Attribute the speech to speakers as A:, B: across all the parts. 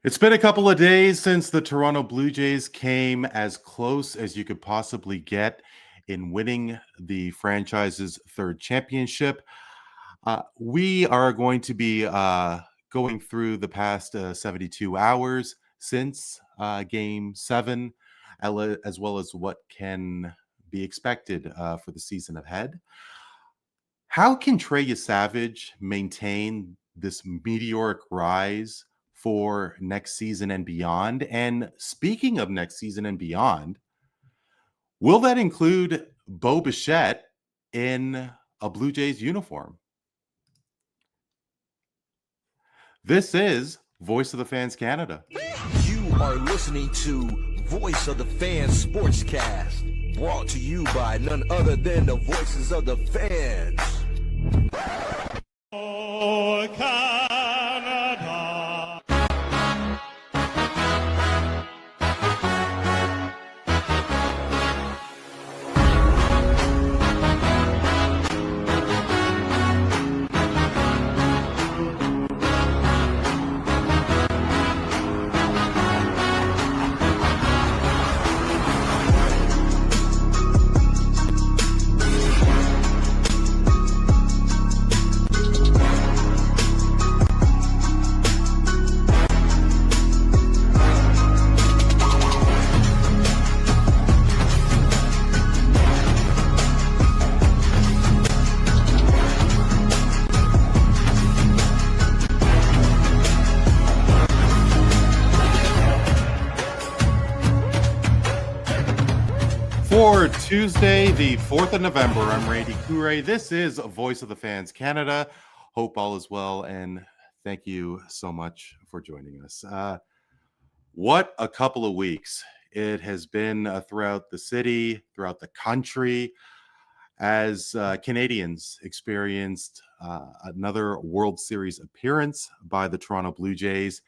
A: It's been a couple of days since the Toronto Blue Jays came as close as you could possibly get in winning the franchise's third championship. We are going to be going through the past 72 hours since Game 7, as well as what can be expected for the season ahead. How can Trey Yesavage maintain this meteoric rise for next season and beyond? And speaking of next season and beyond, will that include Bo Bichette in a Blue Jays uniform? This is Voice of the Fans Canada.
B: You are listening to Voice of the Fans Sportscast, brought to you by none other than the voices of the fans.
C: Oh, Canada.
A: For Tuesday, the 4th of November, I'm Randy Katarey. This is Voice of the Fans Canada. Hope all is well, and thank you so much for joining us. What a couple of weeks it has been throughout the city, throughout the country, as Canadians experienced another World Series appearance by the Toronto Blue Jays.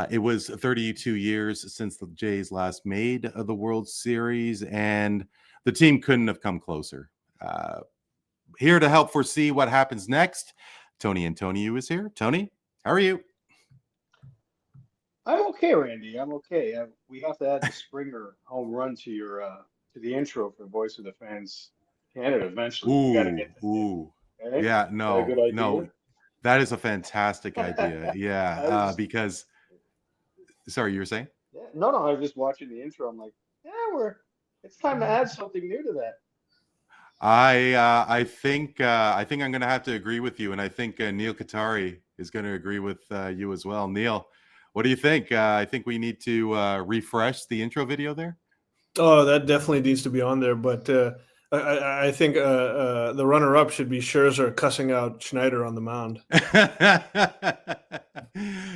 A: It was 32 years since the Jays last made the World Series, and the team couldn't have come closer. Here to help foresee what happens next, Tony Antoniou is here. Tony, how are you?
D: I'm okay, Randy. I'm okay. We have to add the Springer home run to your to the intro for Voice of the Fans Canada eventually. We got to get that
A: Ooh.
D: in. Okay?
A: Yeah,
D: Is that a
A: no,
D: good
A: no,
D: idea?
A: that is a fantastic idea. Yeah,
D: I was,
A: because, sorry, you were saying?
D: yeah, no, I was just watching the intro. I'm like, yeah, it's time to add something new to that.
A: I think I'm going to have to agree with you, and I think Neel Katarey is going to agree with you as well. Neel, what do you think? I think we need to refresh the intro video there.
E: Oh, that definitely needs to be on there. But I think the runner-up should be Scherzer cussing out Schneider on the mound.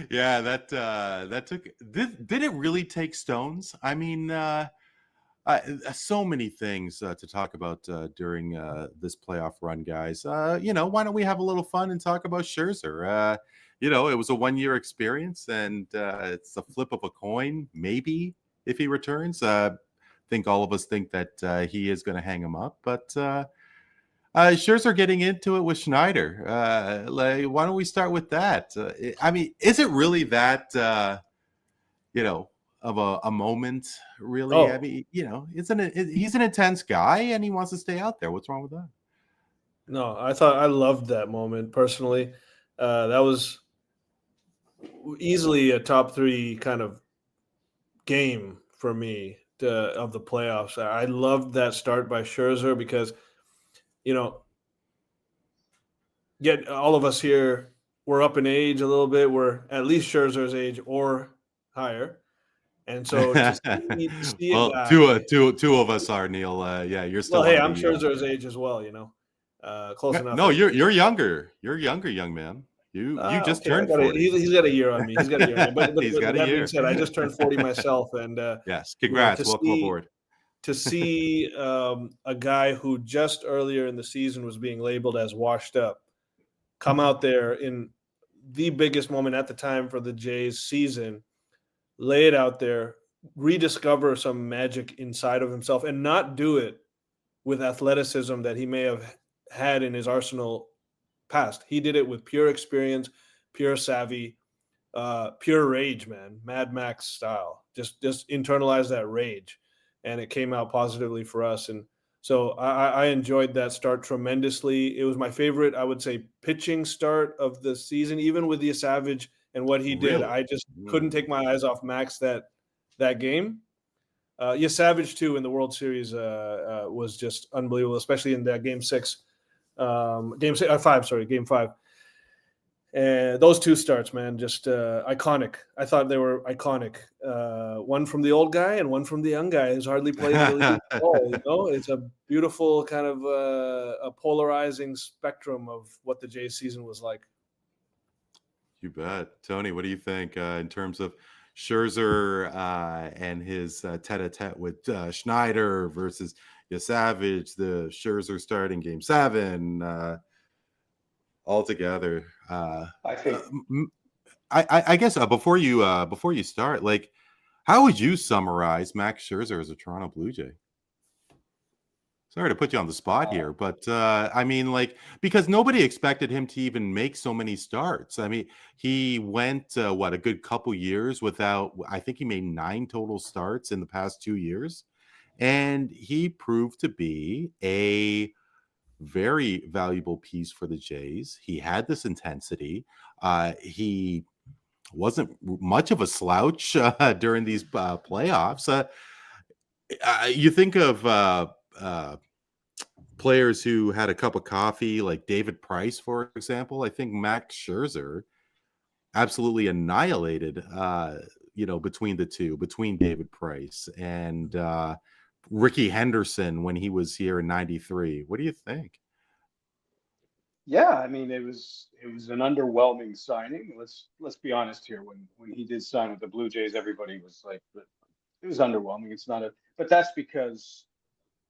A: Yeah, that took. Did it really take stones? I mean, so many things to talk about during this playoff run, guys. Why don't we have a little fun and talk about Scherzer? It was a 1-year experience, and it's a flip of a coin, maybe, if he returns. I think all of us think that he is going to hang him up, but Scherzer getting into it with Schneider. Why don't we start with that? Is it really that, of a moment, really?
E: Oh.
A: I mean, he's an intense guy, and he wants to stay out there. What's wrong with that?
E: No, I loved that moment personally. That was easily a top 3 kind of game for me of the playoffs. I loved that start by Scherzer because, get all of us here, we're up in age a little bit. We're at least Scherzer's age or higher. And so to see
A: well,
E: a guy,
A: two of us are, Neel. Yeah, you're still.
E: Well, hey, I'm Scherzer's age as well. Close enough.
A: No, you're younger. You're younger, young man. You just turned 40.
E: He's got a year on me. He's got a year on me. But
A: He's got a
E: that
A: year.
E: being said, I just turned 40 myself, and
A: yes, congrats. Welcome aboard.
E: To see a guy who just earlier in the season was being labeled as washed up come out there in the biggest moment at the time for the Jays season, lay it out there, rediscover some magic inside of himself, and not do it with athleticism that he may have had in his arsenal past. He did it with pure experience, pure savvy, pure rage, man, Mad Max style. Just internalize that rage, and it came out positively for us. And so I enjoyed that start tremendously. It was my favorite, I would say, pitching start of the season, even with Yesavage and what he did.
A: Really?
E: I just couldn't take my eyes off Max that game. Yesavage too in the World Series was just unbelievable, especially in that game 6, game 5. Sorry, game 5. And those two starts, man, just iconic. I thought they were iconic. One from the old guy and one from the young guy who's hardly played the league at all. You know, it's a beautiful kind of a polarizing spectrum of what the Jays season was like.
A: You bet. Tony, what do you think in terms of Scherzer and his tete-a-tete with Schneider versus Yesavage, the Scherzer starting game 7, altogether?
D: I think
A: I guess before you start, like, how would you summarize Max Scherzer as a Toronto Blue Jay? Sorry to put you on the spot here, but I mean, like, because nobody expected him to even make so many starts. I mean, he went a good couple years without. I think he made 9 total starts in the past 2 years, and he proved to be a very valuable piece for the Jays. He had this intensity. He wasn't much of a slouch during these playoffs. You think of players who had a cup of coffee, like David Price, for example. I think Max Scherzer absolutely annihilated, between the two, between David Price and Ricky Henderson when he was here in '93. What do you think?
D: Yeah, I mean it was an underwhelming signing. Let's be honest here. When he did sign with the Blue Jays, everybody was like, it was underwhelming. It's not but that's because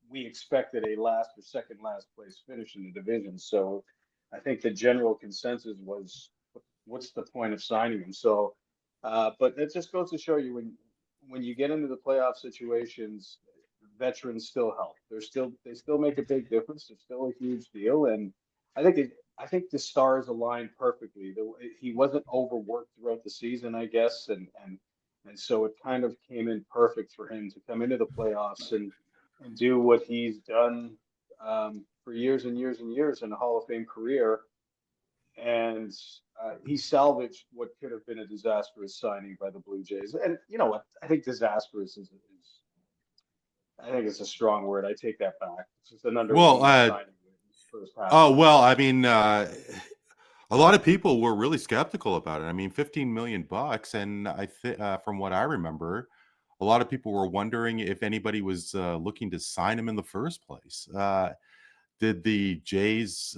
D: we expected a last or second last place finish in the division. So I think the general consensus was, what's the point of signing him? So, but it just goes to show you when you get into the playoff situations, veterans still help. They still make a big difference. They're still a huge deal, and I think the stars aligned perfectly. He wasn't overworked throughout the season, I guess, and so it kind of came in perfect for him to come into the playoffs and do what he's done for years and years and years in a Hall of Fame career. And he salvaged what could have been a disastrous signing by the Blue Jays. And you know what? I think disastrous is I think it's a strong word. I take that back. It's just an underwhelming signing.
A: Well, I mean, a lot of people were really skeptical about it. I mean, $15 million, and I think, from what I remember, a lot of people were wondering if anybody was looking to sign him in the first place. Did the Jays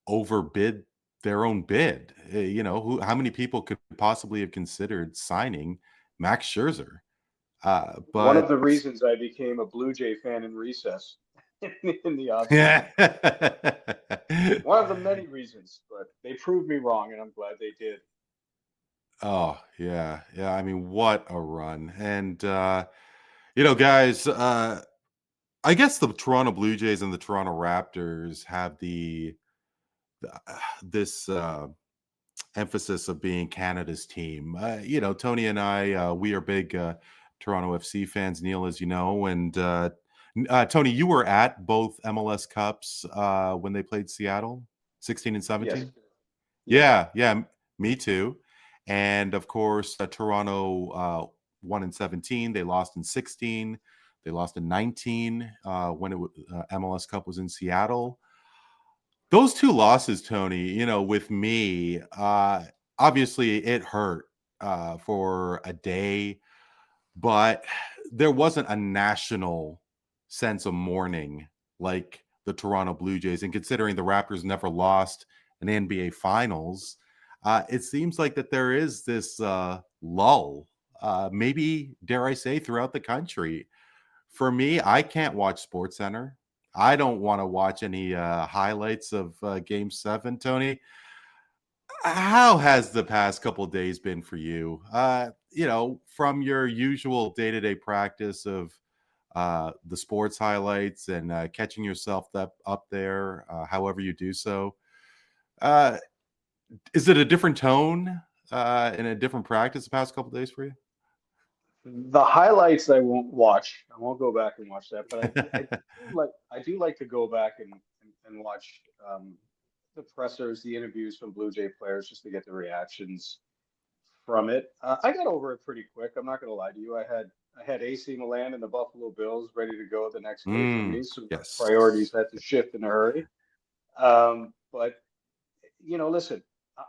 A: overbid their own bid? How many people could possibly have considered signing Max Scherzer? But
D: one of the reasons I became a Blue Jay fan in recess in the offseason.
A: Yeah.
D: One of the many reasons, but they proved me wrong, and I'm glad they did.
A: Oh, yeah. Yeah. I mean, what a run. And, guys, I guess the Toronto Blue Jays and the Toronto Raptors have this emphasis of being Canada's team. Tony and I, we are big Toronto FC fans, Neel, as you know. And Tony, you were at both MLS Cups when they played Seattle, 16 and 17?
D: Yes.
A: Yeah, me too. And of course, Toronto won in 17. They lost in 16. They lost in 19 when MLS Cup was in Seattle. Those two losses, Tony, with me, obviously it hurt for a day, but there wasn't a national sense of mourning like the Toronto Blue Jays. And considering the Raptors never lost an NBA Finals, it seems like that there is this lull, maybe, dare I say, throughout the country. For me, I can't watch SportsCenter. I don't want to watch any highlights of Game 7, Tony. How has the past couple of days been for you? From your usual day-to-day practice of the sports highlights and catching yourself up there, however you do so. Is it a different tone in a different practice the past couple days for you?
D: The highlights I won't watch. I won't go back and watch that, but I do like to go back and watch the pressers, the interviews from Blue Jay players, just to get the reactions from it. I got over it pretty quick. I'm not going to lie to you. I had AC Milan and the Buffalo Bills ready to go the next day for me, so my
A: Yes.
D: priorities had to shift in a hurry. But listen,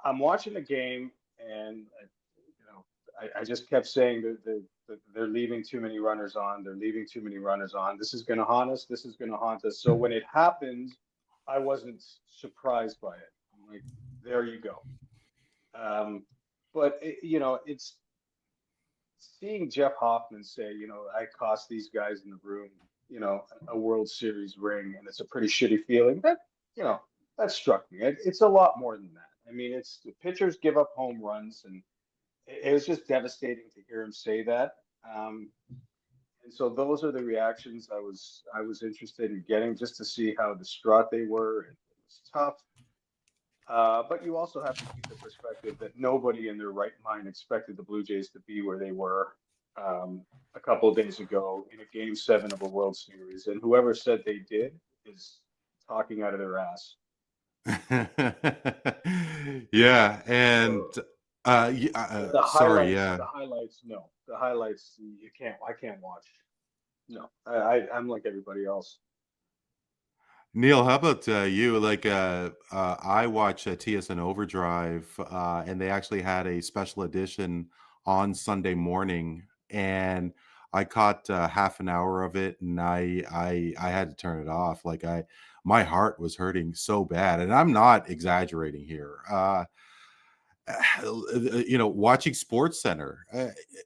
D: I'm watching the game, and I just kept saying that they're leaving too many runners on. They're leaving too many runners on. This is going to haunt us. This is going to haunt us. So when it happened, I wasn't surprised by it. I'm like, there you go. But it's seeing Jeff Hoffman say, I cost these guys in the room, a World Series ring, and it's a pretty shitty feeling. That struck me. It's a lot more than that. I mean, it's the pitchers give up home runs, and it was just devastating to hear him say that. And so those are the reactions I was interested in getting, just to see how distraught they were. It was tough. But you also have to keep the perspective that nobody in their right mind expected the Blue Jays to be where they were a couple of days ago in a Game 7 of a World Series. And whoever said they did is talking out of their ass.
A: Yeah, and
D: The
A: sorry,
D: highlights,
A: yeah.
D: the highlights, no. The highlights, I can't watch. No, I'm like everybody else.
A: Neel, how about you? Like, I watch TSN Overdrive, and they actually had a special edition on Sunday morning, and I caught half an hour of it, and I had to turn it off. Like, my heart was hurting so bad, and I'm not exaggerating here. Watching Sports Center,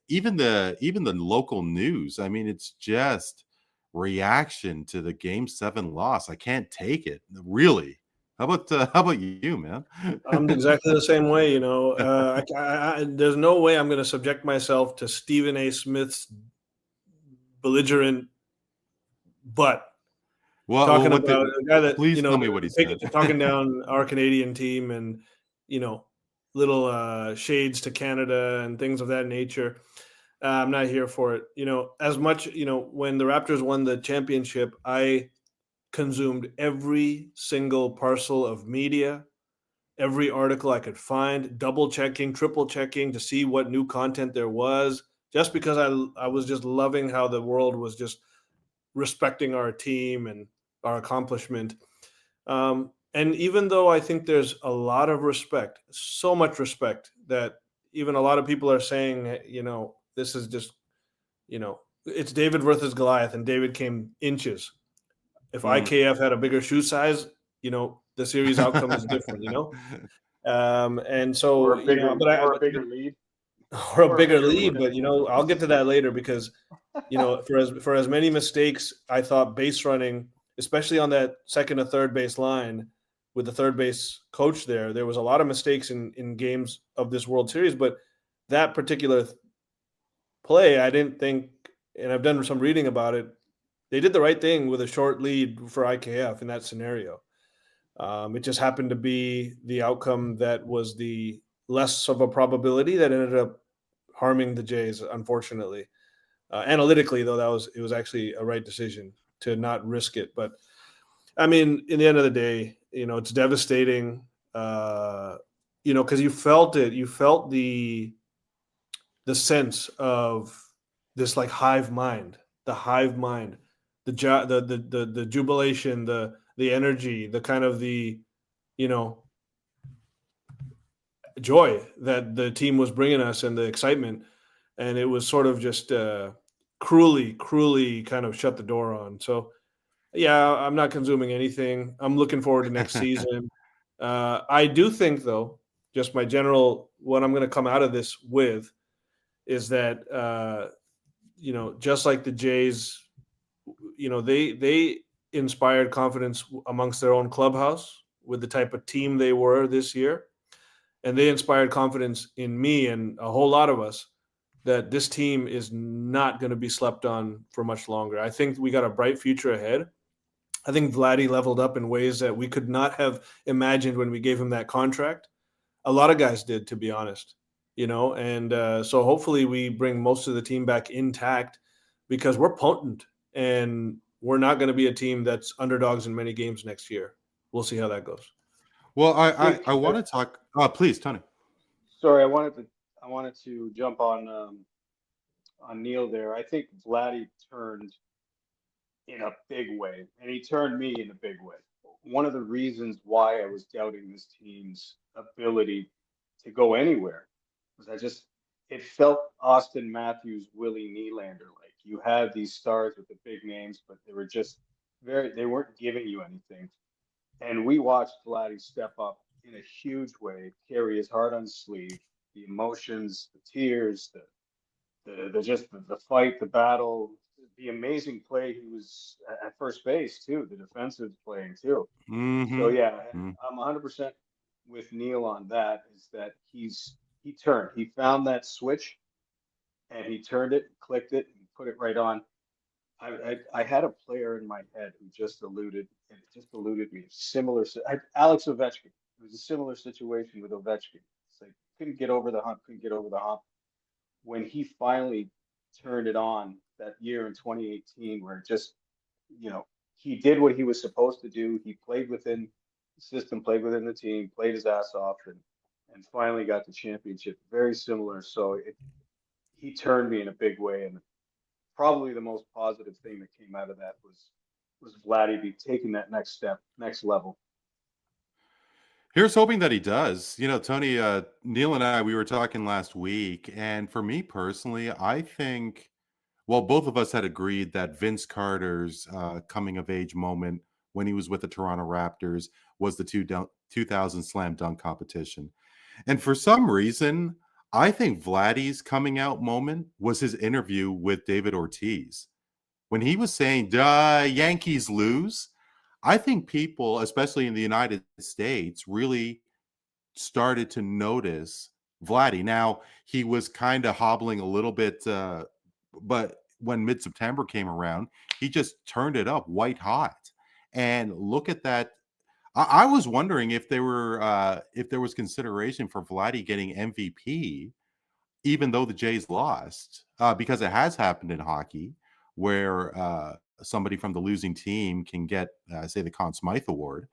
A: even the local news. I mean, it's just reaction to the Game 7 loss. I can't take it, really. How about you, man?
E: I'm exactly the same way. There's no way I'm going to subject myself to Stephen A. Smith's belligerent butt. Talking about a guy that,
A: please tell me what he said.
E: Talking down our Canadian team and, little shades to Canada and things of that nature. I'm not here for it. As much, when the Raptors won the championship, I consumed every single parcel of media, every article I could find, double checking, triple checking to see what new content there was, just because I was just loving how the world was just respecting our team and our accomplishment. And even though I think there's a lot of respect, so much respect, that even a lot of people are saying, this is just, it's David versus Goliath, and David came inches. If IKF had a bigger shoe size, the series outcome is different, and so,
D: or a bigger lead.
E: Or a bigger lead, but I'll get to that later, because for as many mistakes I thought base running, especially on that second or third base line with the third base coach there was a lot of mistakes in games of this World Series, but that particular play, I didn't think, and I've done some reading about it, they did the right thing with a short lead for IKF in that scenario. It just happened to be the outcome that was the less of a probability that ended up harming the Jays, unfortunately. Analytically, though, it was actually a right decision to not risk it. But I mean, in the end of the day, it's devastating, because you felt it. You felt the sense of this, like, hive mind, the jubilation, the energy, the kind of the, joy that the team was bringing us, and the excitement. And it was sort of just cruelly kind of shut the door on. So, yeah, I'm not consuming anything. I'm looking forward to next season. I do think, though, just my general, what I'm going to come out of this with is that, just like the Jays, they inspired confidence amongst their own clubhouse with the type of team they were this year. And they inspired confidence in me and a whole lot of us that this team is not going to be slept on for much longer. I think we got a bright future ahead. I think Vladdy leveled up in ways that we could not have imagined when we gave him that contract. A lot of guys did, to be honest. and so hopefully we bring most of the team back intact because we're potent and we're not going to be a team that's underdogs in many games next year. We'll see how that goes.
A: Well, I want to talk. Please, Tony.
D: Sorry, I wanted to jump on Neel there. I think Vladdy turned in a big way, and he turned me in a big way. One of the reasons why I was doubting this team's ability to go anywhere was it felt Austin Matthews, Willie Nylander like. You had these stars with the big names, but they were just they weren't giving you anything. And we watched Vladdy step up in a huge way, carry his heart on his sleeve, the emotions, the tears, the fight, the battle, the amazing play he was at first base too, the defensive playing too.
A: Mm-hmm.
D: So yeah, I'm 100% with Neel on that. Is that he found that switch, and he turned it, clicked it, and put it right on. I had a player in my head who just eluded me. Alex Ovechkin. It was a similar situation with Ovechkin. It's like couldn't get over the hump. When he finally turned it on that year in 2018, where he did what he was supposed to do. He played within the system, played within the team, played his ass off, and finally got the championship. Very similar. So he turned me in a big way, and probably the most positive thing that came out of that was Vladdy taking that next step, next level.
A: Here's hoping that he does. Tony, Neel and I, we were talking last week, and for me personally, I think, well, both of us had agreed that Vince Carter's coming of age moment when he was with the Toronto Raptors was the 2000 slam dunk competition. And for some reason, I think Vladdy's coming out moment was his interview with David Ortiz. When he was saying, Yankees lose, I think people, especially in the United States, really started to notice Vladdy. Now, he was kind of hobbling a little bit, but when mid-September came around, he just turned it up white hot. And look at that. I was wondering if there was consideration for Vladdy getting MVP, even though the Jays lost, because it has happened in hockey where somebody from the losing team can get, say, the Conn Smythe Award.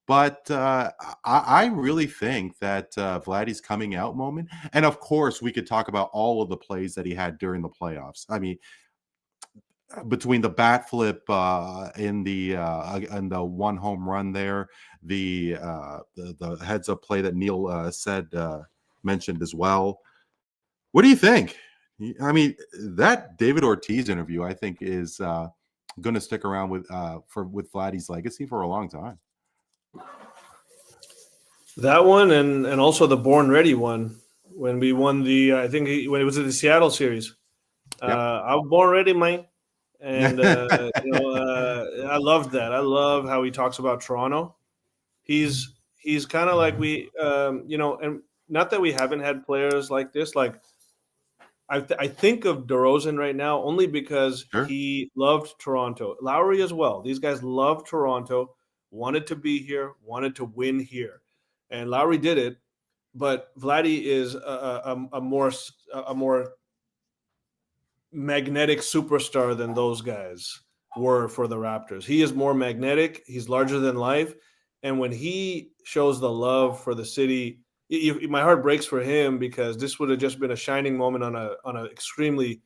A: But I really think that Vladdy's coming out moment, and of course, we could talk about all of the plays that he had during the playoffs. I mean, between the bat flip in the one home run there, the heads up play that Neel mentioned as well. What do you think? I mean, that David Ortiz interview, I think, is going to stick around with Vladdy's legacy for a long time.
E: That one, and also the Born Ready one when we won when it was in the Seattle series.
A: Yep.
E: I'm born ready, man. And I loved that. I love how he talks about Toronto. He's kind of like and not that we haven't had players like this. Like I think of DeRozan right now only because he loved Toronto. Lowry as well. These guys love Toronto, wanted to be here, wanted to win here, and Lowry did it. But Vladdy is a more magnetic superstar than those guys were for the Raptors. He is more magnetic. He's larger than life. And when he shows the love for the city, my heart breaks for him because this would have just been a shining moment on an extremely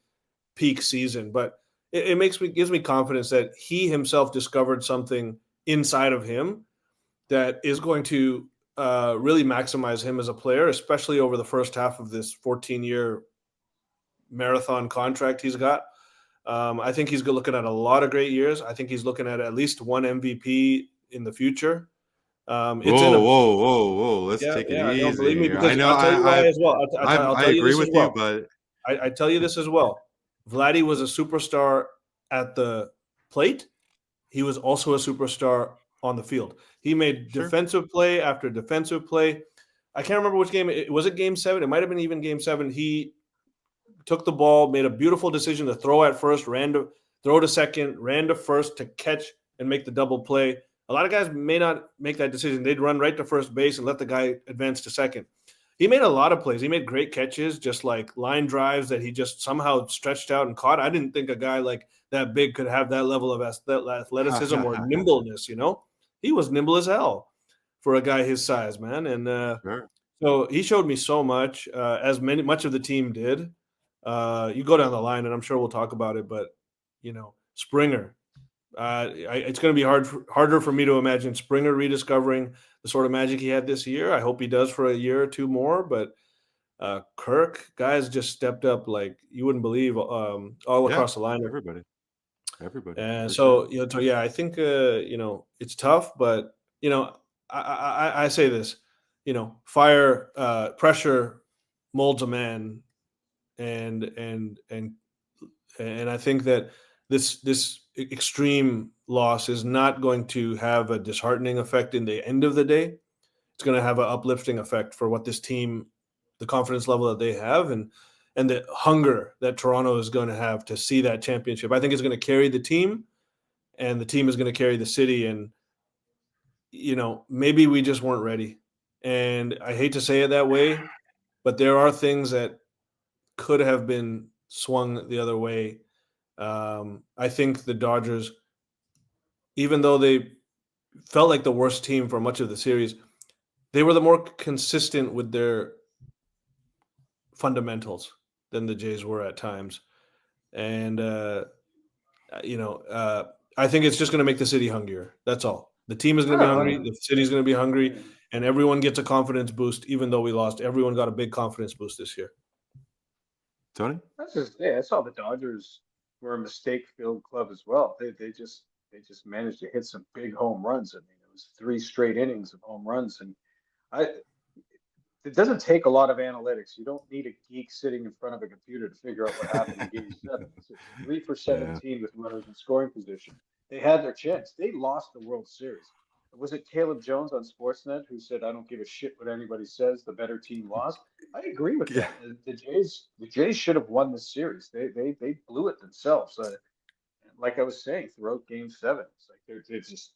E: peak season. But it gives me confidence that he himself discovered something inside of him that is going to really maximize him as a player, especially over the first half of this 14-year marathon contract he's got. I think he's looking at a lot of great years. I think he's looking at least one MVP in the future.
A: Whoa! Let's take it easy.
E: Believe me, because
A: I know.
E: I'll tell you why as well.
A: I agree with you, but
E: I tell you this as well. Vladdy was a superstar at the plate. He was also a superstar on the field. He made defensive play after defensive play. I can't remember which game. Was it Game 7? It might have been even Game 7. He took the ball, made a beautiful decision to throw at first, throw to second, ran to first to catch and make the double play. A lot of guys may not make that decision. They'd run right to first base and let the guy advance to second. he made a lot of plays. He made great catches, just like line drives that he just somehow stretched out and caught. I didn't think a guy like that big could have that level of athleticism or nimbleness. He was nimble as hell for a guy his size, man. And
A: Sure.
E: so he showed me so much, much of the team did. You go down the line, and I'm sure we'll talk about it, but Springer. It's going to be harder for me to imagine Springer rediscovering the sort of magic he had this year. I hope he does for a year or two more. But Kirk, guys just stepped up like you wouldn't believe all across the line.
A: Everybody.
E: And so, I think, it's tough, but, I say this, pressure molds a man. And I think that this extreme loss is not going to have a disheartening effect in the end of the day. It's going to have an uplifting effect for what this team, the confidence level that they have, and the hunger that Toronto is going to have to see that championship. I think it's going to carry the team, and the team is going to carry the city. And, maybe we just weren't ready. And I hate to say it that way, but there are things that could have been swung the other way. I think the Dodgers, even though they felt like the worst team for much of the series, they were the more consistent with their fundamentals than the Jays were at times. And, I think it's just going to make the city hungrier. That's all. The team is going to be hungry. The city is going to be hungry. And everyone gets a confidence boost, even though we lost. Everyone got a big confidence boost this year.
A: Tony?
D: I saw the Dodgers were a mistake-filled club as well. They just managed to hit some big home runs. I mean, it was 3 straight innings of home runs, and it doesn't take a lot of analytics. You don't need a geek sitting in front of a computer to figure out what happened in Game 7. It's 3 for 17 with runners in scoring position. They had their chance. They lost the World Series. Was it Caleb Jones on Sportsnet who said, "I don't give a shit what anybody says. The better team lost"? I agree with that. The Jays should have won this series. They blew it themselves. Like I was saying, throughout Game 7, it's like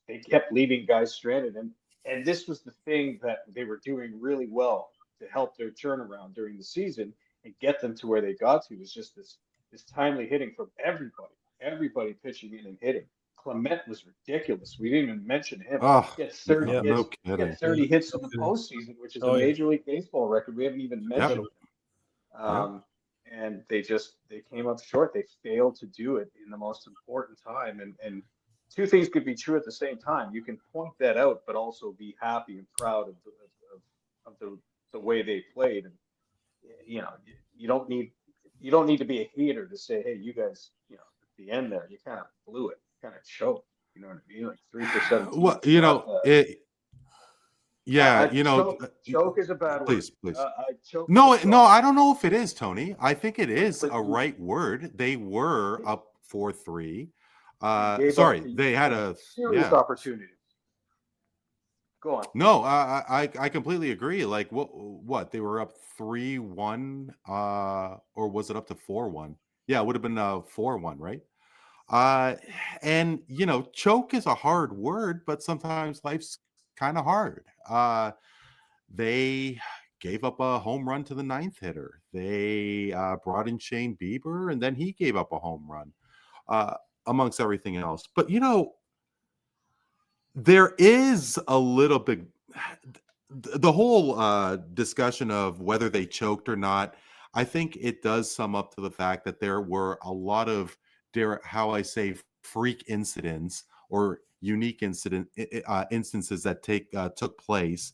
D: they kept leaving guys stranded, and this was the thing that they were doing really well to help their turnaround during the season and get them to where they got to. Was just this timely hitting from everybody pitching in and hitting. Clement was ridiculous. We didn't even mention him. He had 30 hits.
A: No kidding.
D: He had 30 hits in the postseason, which is a Major League Baseball record. We haven't even mentioned him. And they came up short. They failed to do it in the most important time. And two things could be true at the same time. You can point that out, but also be happy and proud of the way they played. And you don't need to be a hater to say, hey, you guys, at the end there, you kind of blew it. Kind of choke, you know what I mean? Like 3%.
A: Well,
D: choke is a bad word.
A: Please.
D: Choke
A: No, I don't know if it is, Tony. I think it is a right word. They were up 4-3. They had a
D: serious opportunity. Go on.
A: No, I completely agree. Like what they were up 3-1, or was it up to 4-1? Yeah, it would have been 4-1, right? And choke is a hard word, but sometimes life's kind of hard. They gave up a home run to the 9th hitter. They brought in Shane Bieber, and then he gave up a home run, amongst everything else. But there is a little bit, the whole discussion of whether they choked or not. I think it does sum up to the fact that there were a lot of freak incidents or unique instances that took place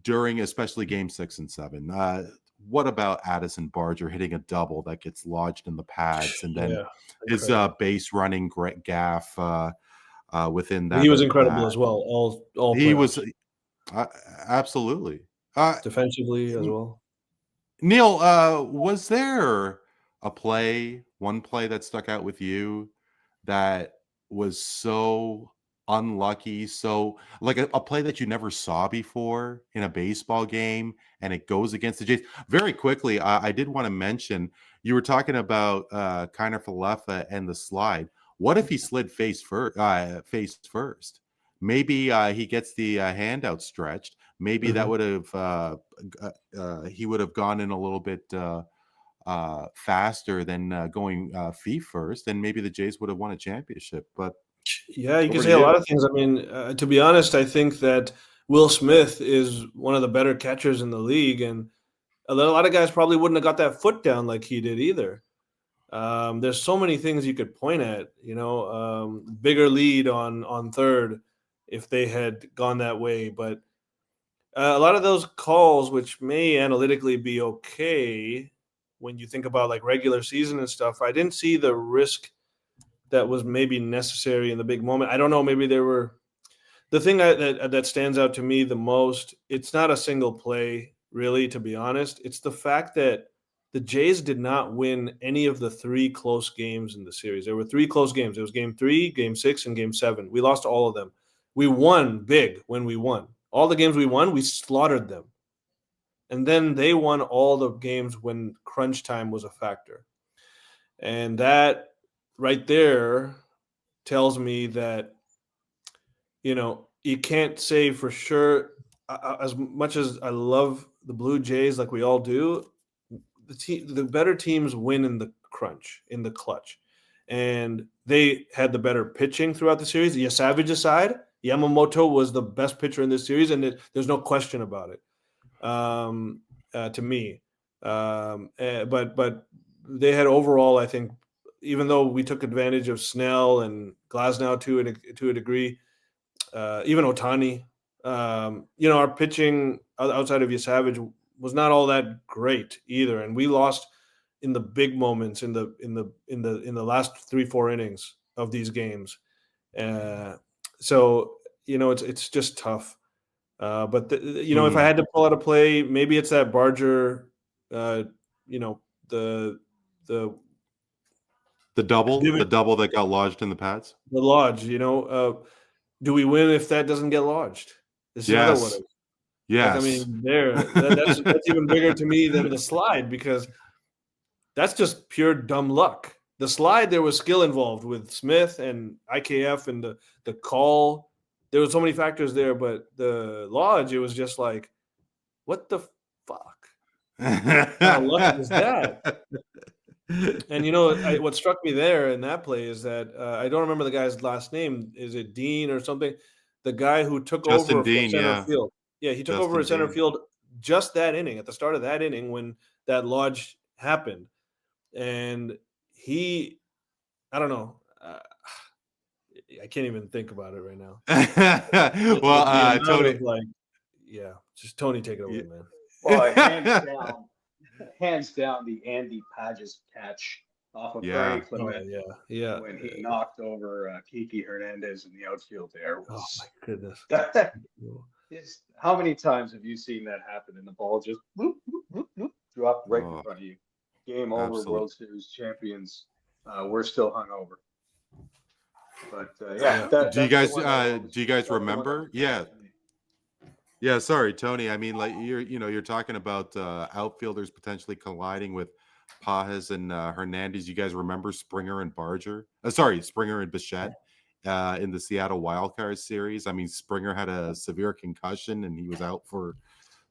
A: during especially Game 6 and 7. What about Addison Barger hitting a double that gets lodged in the pads, and then his base running gaff within that?
E: He was incredible as well. All
A: he was absolutely
E: defensively as well.
A: Neel, was there one play that stuck out with you that was so unlucky, so like a play that you never saw before in a baseball game, and it goes against the Jays? Very quickly, I did want to mention, you were talking about Kiner Falefa and the slide. What if he slid face first? Maybe he gets the hand outstretched. maybe that would have he would have gone in a little bit faster than going feet first, and maybe the Jays would have won a championship. But
E: Yeah, you can
A: over
E: say
A: to
E: a
A: you.
E: lot of things. I mean, to be honest, I think that Will Smith is one of the better catchers in the league, and a lot of guys probably wouldn't have got that foot down like he did either. There's so many things you could point at, bigger lead on third if they had gone that way. But a lot of those calls, which may analytically be okay when you think about like regular season and stuff, I didn't see the risk that was maybe necessary in the big moment. I don't know. Maybe there were the thing that stands out to me the most. It's not a single play, really, to be honest. It's the fact that the Jays did not win any of the 3 close games in the series. There were 3 close games. It was Game 3, Game 6, and Game 7. We lost all of them. We won big when we won. All the games we won, we slaughtered them. And then they won all the games when crunch time was a factor. And that right there tells me that, you can't say for sure, as much as I love the Blue Jays like we all do, the better teams win in the crunch, in the clutch. And they had the better pitching throughout the series. Yesavage aside, Yamamoto was the best pitcher in this series, and there's no question about it to me. But they had overall, I think, even though we took advantage of Snell and Glasnow to a degree, even Otani, our pitching outside of Yesavage was not all that great either, and we lost in the big moments in the last 3-4 innings of these games. So it's just tough. But if I had to pull out a play, maybe it's that Barger, the
A: double that got lodged in the pads.
E: The lodge, do we win if that doesn't get lodged? This is another one.
A: Yes.
E: Like, I mean, that's even bigger to me than the slide, because that's just pure dumb luck. The slide, there was skill involved with Smith and IKF and the call. There were so many factors there, but the lodge, it was just like, what the fuck? How lucky is that? And what struck me there in that play is that I don't remember the guy's last name. Is it Dean or something? The guy who took over
A: Dean,
E: center field. Yeah, he took over at center field just that inning, at the start of that inning when that lodge happened. And I don't know. I can't even think about it right now.
A: Well, Tony,
E: just Tony, take it away, man.
D: Well, hands down, the Andy Pages catch off of Bernie Clement.
E: Yeah.
D: When he knocked over Kiki Hernandez in the outfield there.
E: Oh my goodness.
D: How many times have you seen that happen and the ball just whoop, whoop, whoop, whoop, dropped right in front of you? Game over, absolutely. World Series champions. We're still hungover. But
A: do you guys remember? Yeah. Sorry, Tony. I mean, like you're talking about outfielders potentially colliding with Pages and Hernandez. You guys remember Springer and Barger? Springer and Bichette in the Seattle Wildcard series. I mean, Springer had a severe concussion and he was out for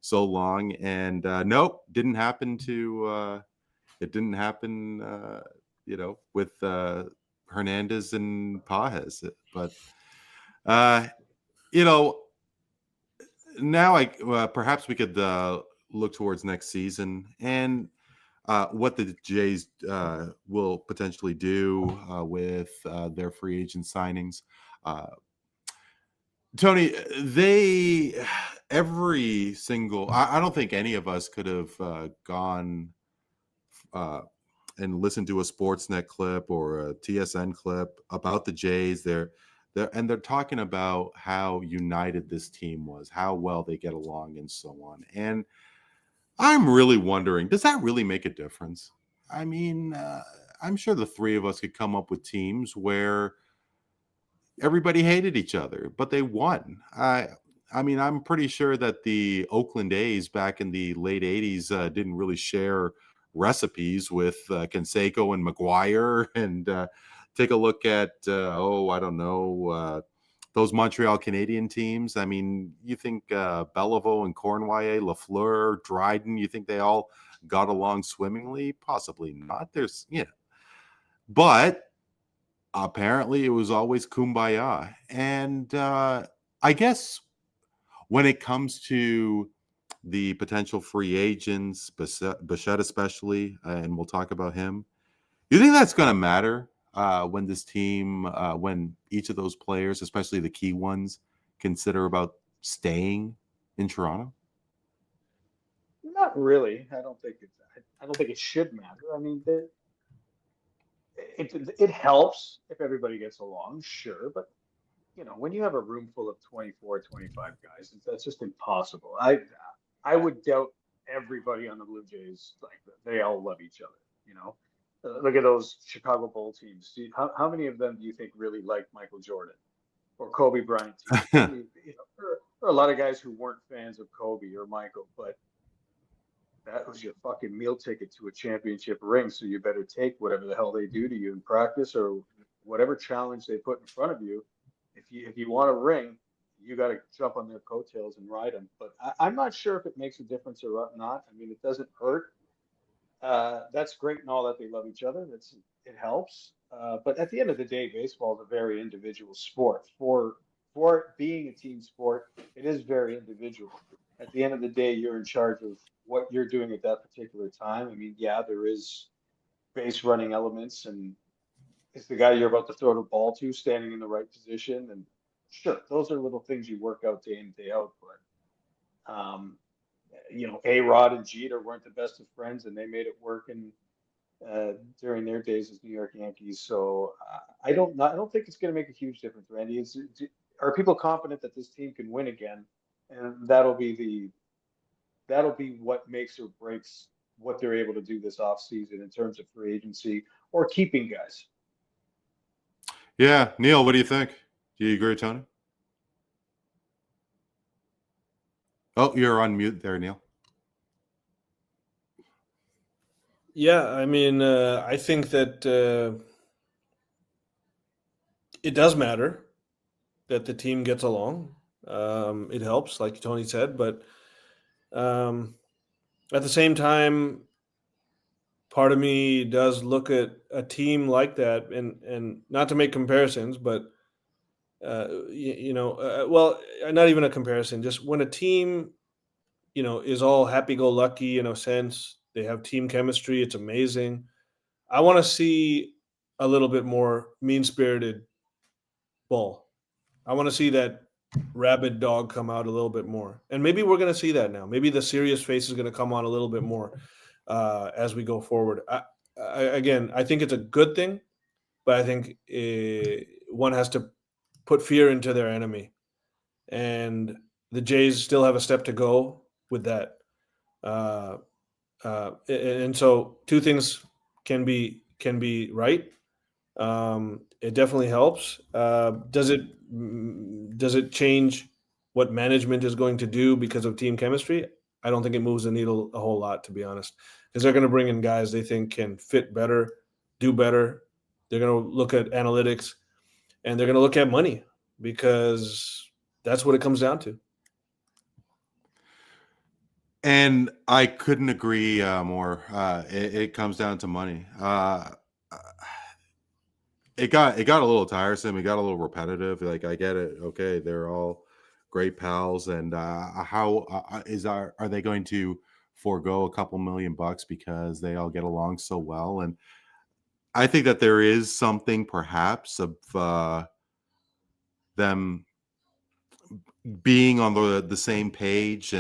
A: so long. And nope, didn't happen to. It didn't happen. With Hernandez and Pages, but now perhaps we could look towards next season and what the Jays will potentially do with their free agent signings. Tony, I don't think any of us could have gone and listen to a Sportsnet clip or a TSN clip about the Jays. They're talking about how united this team was, how well they get along, and so on. And I'm really wondering, does that really make a difference? I mean, I'm sure the three of us could come up with teams where everybody hated each other, but they won. I mean, I'm pretty sure that the Oakland A's back in the late 80s didn't really share recipes with Canseco and McGuire, and take a look at the those Montreal Canadian teams. I mean, you think Beliveau and Cornwall, Lafleur, Dryden, you think they all got along swimmingly? Possibly not. But apparently it was always kumbaya. And I guess when it comes to the potential free agents, Bichette especially, and we'll talk about him, you think that's going to matter when this team, when each of those players, especially the key ones, consider about staying in Toronto?
D: Not really. I don't think it should matter. I mean, it helps if everybody gets along, sure, but when you have a room full of 24, 25 guys, that's just impossible. I would doubt everybody on the Blue Jays, like, they all love each other. Look at those Chicago Bull teams. How many of them do you think really like Michael Jordan or Kobe Bryant? There are a lot of guys who weren't fans of Kobe or Michael, but that was your fucking meal ticket to a championship ring. So you better take whatever the hell they do to you in practice or whatever challenge they put in front of you. If you want a ring, you got to jump on their coattails and ride them. But I'm not sure if it makes a difference or not. I mean, it doesn't hurt. That's great and all that they love each other. It helps. But at the end of the day, baseball is a very individual sport. For it being a team sport, it is very individual. At the end of the day, you're in charge of what you're doing at that particular time. I mean, yeah, there is base running elements, and is the guy you're about to throw the ball to standing in the right position? And sure, those are little things you work out day in, day out. But A-Rod and Jeter weren't the best of friends, and they made it work during their days as New York Yankees. So I don't think it's going to make a huge difference, Randy. Are people confident that this team can win again? And that'll be what makes or breaks what they're able to do this offseason in terms of free agency or keeping guys.
A: Yeah, Neel, what do you think? Do you agree, Tony? Oh, you're on mute there, Neel.
E: Yeah, I mean, I think that it does matter that the team gets along. It helps, like Tony said, but at the same time, part of me does look at a team like that, and not to make comparisons, but well, not even a comparison. Just when a team, is all happy-go-lucky in a sense, they have team chemistry. It's amazing. I want to see a little bit more mean-spirited ball. I want to see that rabid dog come out a little bit more, and maybe we're going to see that now. Maybe the serious face is going to come on a little bit more as we go forward. I think it's a good thing, but I think one has to put fear into their enemy, and the Jays still have a step to go with that. And so two things can be right. It definitely helps. Does it change what management is going to do because of team chemistry? I don't think it moves the needle a whole lot, to be honest, because they're going to bring in guys they think can fit better, do better. They're going to look at analytics, and they're going to look at money, because that's what it comes down to.
A: And I couldn't agree more. It comes down to money. It got a little tiresome. It got a little repetitive. Like, I get it. Okay, they're all great pals, and are they going to forego a couple $1 million because they all get along so well? And I think that there is something perhaps of them being on the same page,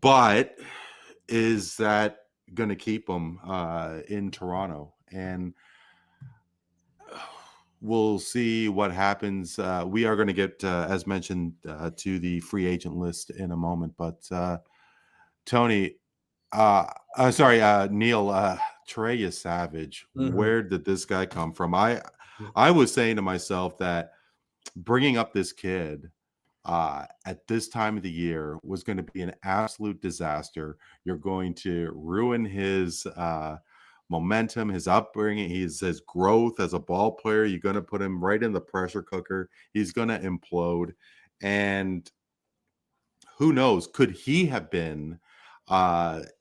A: but is that going to keep them in Toronto? And we'll see what happens. We are going to get, as mentioned, to the free agent list in a moment. But Tony, Neel, Trey Yesavage, where did this guy come from? I was saying to myself that bringing up this kid at this time of the year was going to be an absolute disaster. You're going to ruin his momentum, his upbringing, his growth as a ball player. You're going to put him right in the pressure cooker. He's going to implode. And who knows, could he have been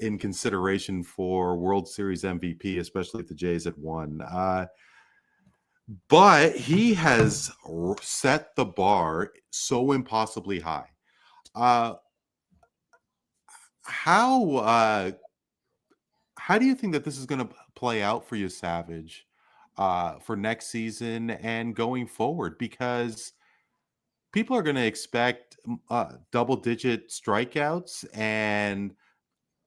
A: in consideration for World Series MVP, especially if the Jays had won? But he has set the bar so impossibly high. How do you think that this is going to play out for you, Savage, for next season and going forward? Because people are going to expect double-digit strikeouts and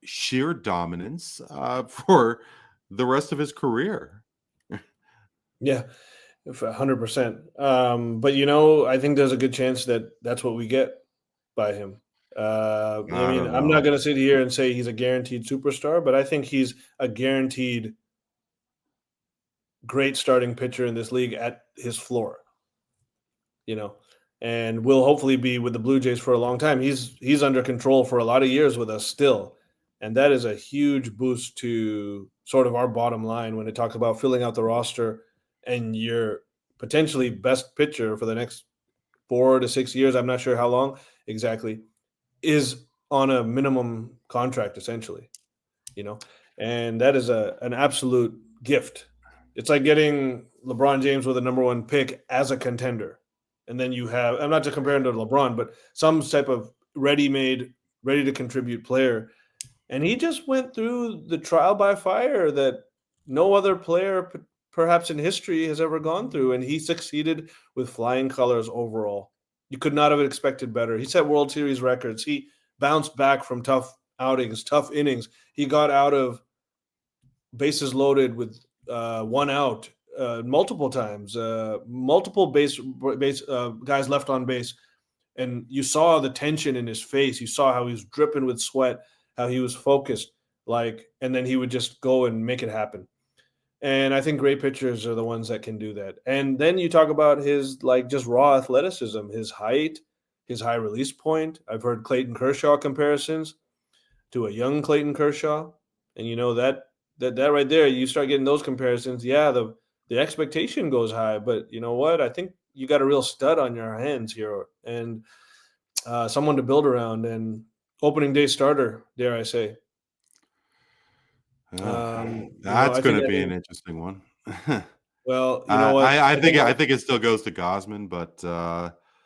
A: sheer dominance for the rest of his career.
E: Yeah, 100%. But I think there's a good chance that that's what we get by him. I mean,
A: don't
E: I'm not
A: know.
E: going to sit here and say he's a guaranteed superstar, but I think he's a guaranteed great starting pitcher in this league at his floor. And will hopefully be with the Blue Jays for a long time. He's under control for a lot of years with us still. And that is a huge boost to sort of our bottom line when it talks about filling out the roster and your potentially best pitcher for the next 4 to 6 years. I'm not sure how long exactly is on a minimum contract, essentially, and that is an absolute gift. It's like getting LeBron James with a number 1 pick as a contender. And then you have, I'm not just comparing to LeBron, but some type of ready-made, ready-to-contribute player. And he just went through the trial by fire that no other player perhaps in history has ever gone through. And he succeeded with flying colors overall. You could not have expected better. He set World Series records. He bounced back from tough outings, tough innings. He got out of bases loaded with 1 out multiple times, multiple base guys left on base. And you saw the tension in his face. You saw how he was dripping with sweat, how he was focused, and then he would just go and make it happen. And I think great pitchers are the ones that can do that. And then you talk about his just raw athleticism, his height, his high release point. I've heard Clayton Kershaw comparisons to a young Clayton Kershaw. And that right there, you start getting those comparisons. Yeah, the expectation goes high, but you know what? I think you got a real stud on your hands here and someone to build around and opening day starter, dare I say.
A: That's going to be an interesting one.
E: Well, you know what?
A: I think it still goes to Gausman, but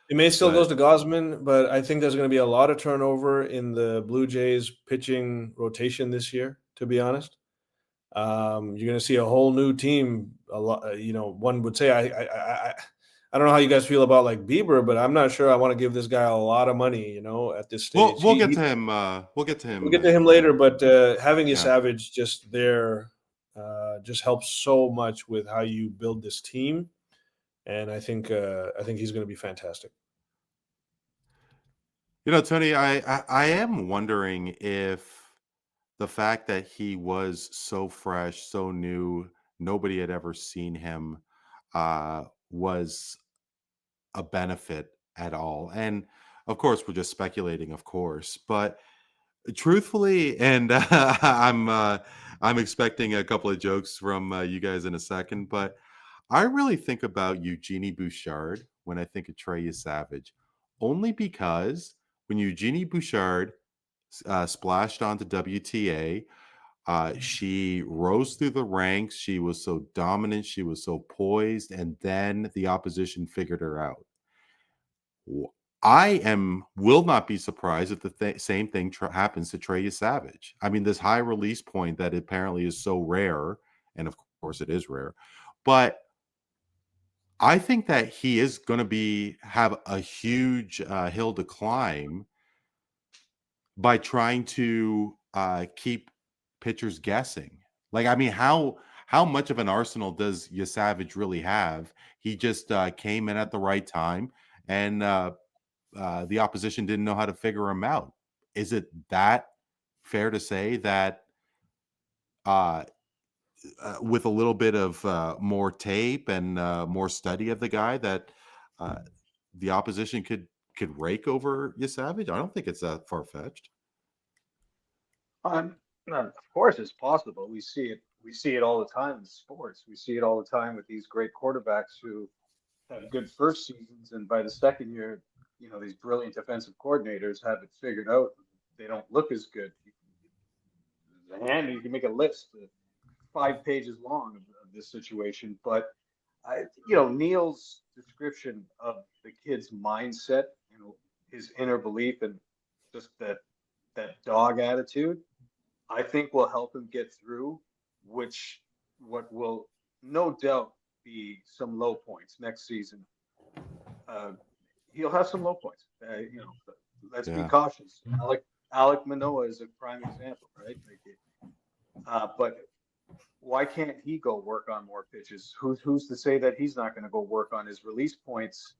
E: it may still goes to Gausman, but I think there's going to be a lot of turnover in the Blue Jays pitching rotation this year, to be honest. You're going to see a whole new team. A lot, one would say, I don't know how you guys feel about Bieber, but I'm not sure I want to give this guy a lot of money, at this stage.
A: We'll get to him. We'll get to him.
E: We'll get to him later, but having Yesavage just there just helps so much with how you build this team, and I think he's going to be fantastic.
A: Tony, I am wondering if the fact that he was so fresh, so new, nobody had ever seen him, was a benefit at all. And of course, we're just speculating, of course, but truthfully, and I'm expecting a couple of jokes from you guys in a second, but I really think about Eugenie Bouchard when I think of Trey Yesavage, only because when Eugenie Bouchard splashed onto WTA, she rose through the ranks. She was so dominant. She was so poised. And then the opposition figured her out. Will not be surprised if the same thing happens to Trey Yesavage. I mean, this high release point that apparently is so rare, and of course it is rare, but I think that he is going to have a huge hill to climb by trying to keep pitchers guessing. How much of an arsenal does Yesavage really have? He just came in at the right time, and the opposition didn't know how to figure him out. Is it that fair to say that with a little bit of more tape and more study of the guy that the opposition could rake over Yesavage? I don't think it's that far-fetched.
D: Of course, it's possible. We see we see it all the time in sports. We see it all the time with these great quarterbacks who have good first seasons, and by the second year, these brilliant defensive coordinators have it figured out. They don't look as good. You can make a list 5 pages long of this situation, but Neel's description of the kid's mindset, his inner belief and just that dog attitude, I think will help him get through, what will no doubt be some low points next season. He'll have some low points. Let's be cautious. Alek Manoah is a prime example, right? But why can't he go work on more pitches? Who's to say that he's not going to go work on his release points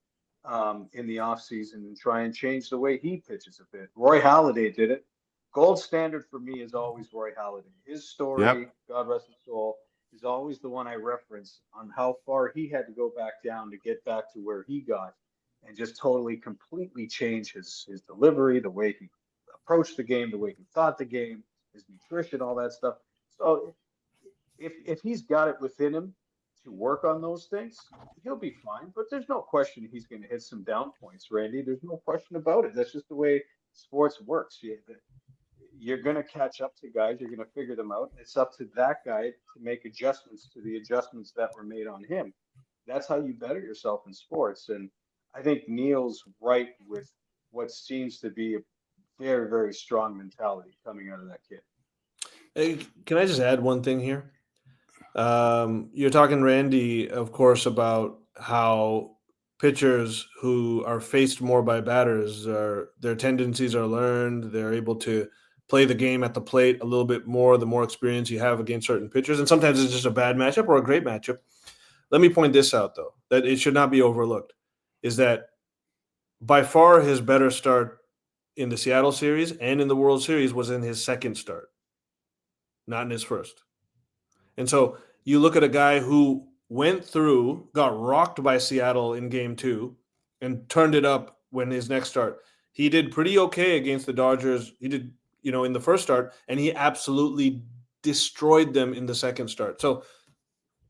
D: in the offseason and try and change the way he pitches a bit? Roy Halladay did it. Gold standard for me is always Roy Halladay. His story, God rest his soul, is always the one I reference on how far he had to go back down to get back to where he got, and just totally, completely change his delivery, the way he approached the game, the way he thought the game, his nutrition, all that stuff. So if he's got it within him to work on those things, he'll be fine. But there's no question he's going to hit some down points, Randy. There's no question about it. That's just the way sports works. You're going to catch up to guys. You're going to figure them out. It's up to that guy to make adjustments to the adjustments that were made on him. That's how you better yourself in sports. And I think Neel's right with what seems to be a very, very strong mentality coming out of that kid.
E: Hey, can I just add one thing here? You're talking, Randy, of course, about how pitchers who are faced more by batters, their tendencies are learned. They're able to play the game at the plate a little bit more, the more experience you have against certain pitchers. And sometimes it's just a bad matchup or a great matchup. Let me point this out, though, that it should not be overlooked, is that by far his better start in the Seattle series and in the World Series was in his second start, not in his first. And so you look at a guy who went through, got rocked by Seattle in game 2 and turned it up when his next start. He did pretty okay against the Dodgers. He did, in the first start, and he absolutely destroyed them in the second start. So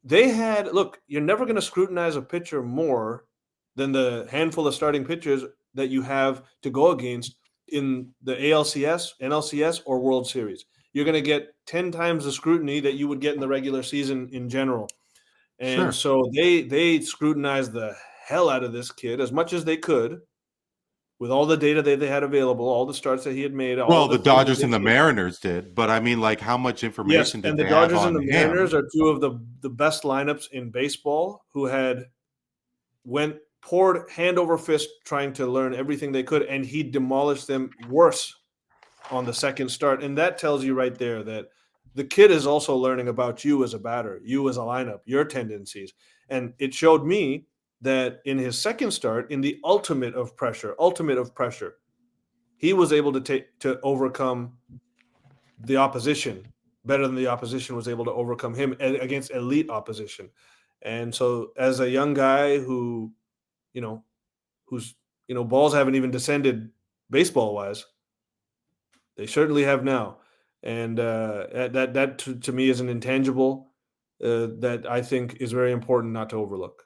E: you're never going to scrutinize a pitcher more than the handful of starting pitchers that you have to go against in the ALCS, NLCS, or World Series. You're going to get 10 times the scrutiny that you would get in the regular season in general. And so they scrutinized the hell out of this kid as much as they could with all the data that they had available, all the starts that he had made.
A: Well, the Dodgers and the Mariners did, but I mean, like, how much information did they have on him?
E: And the Dodgers and the Mariners are two of the best lineups in baseball, who had poured hand over fist trying to learn everything they could, and he demolished them worse on the second start. And that tells you right there that the kid is also learning about you as a batter, you as a lineup, your tendencies. And it showed me that in his second start, in the ultimate of pressure, he was able to overcome the opposition better than the opposition was able to overcome him against elite opposition. And so as a young guy whose balls haven't even descended baseball wise, they certainly have now. And that to me is an intangible that I think is very important not to overlook.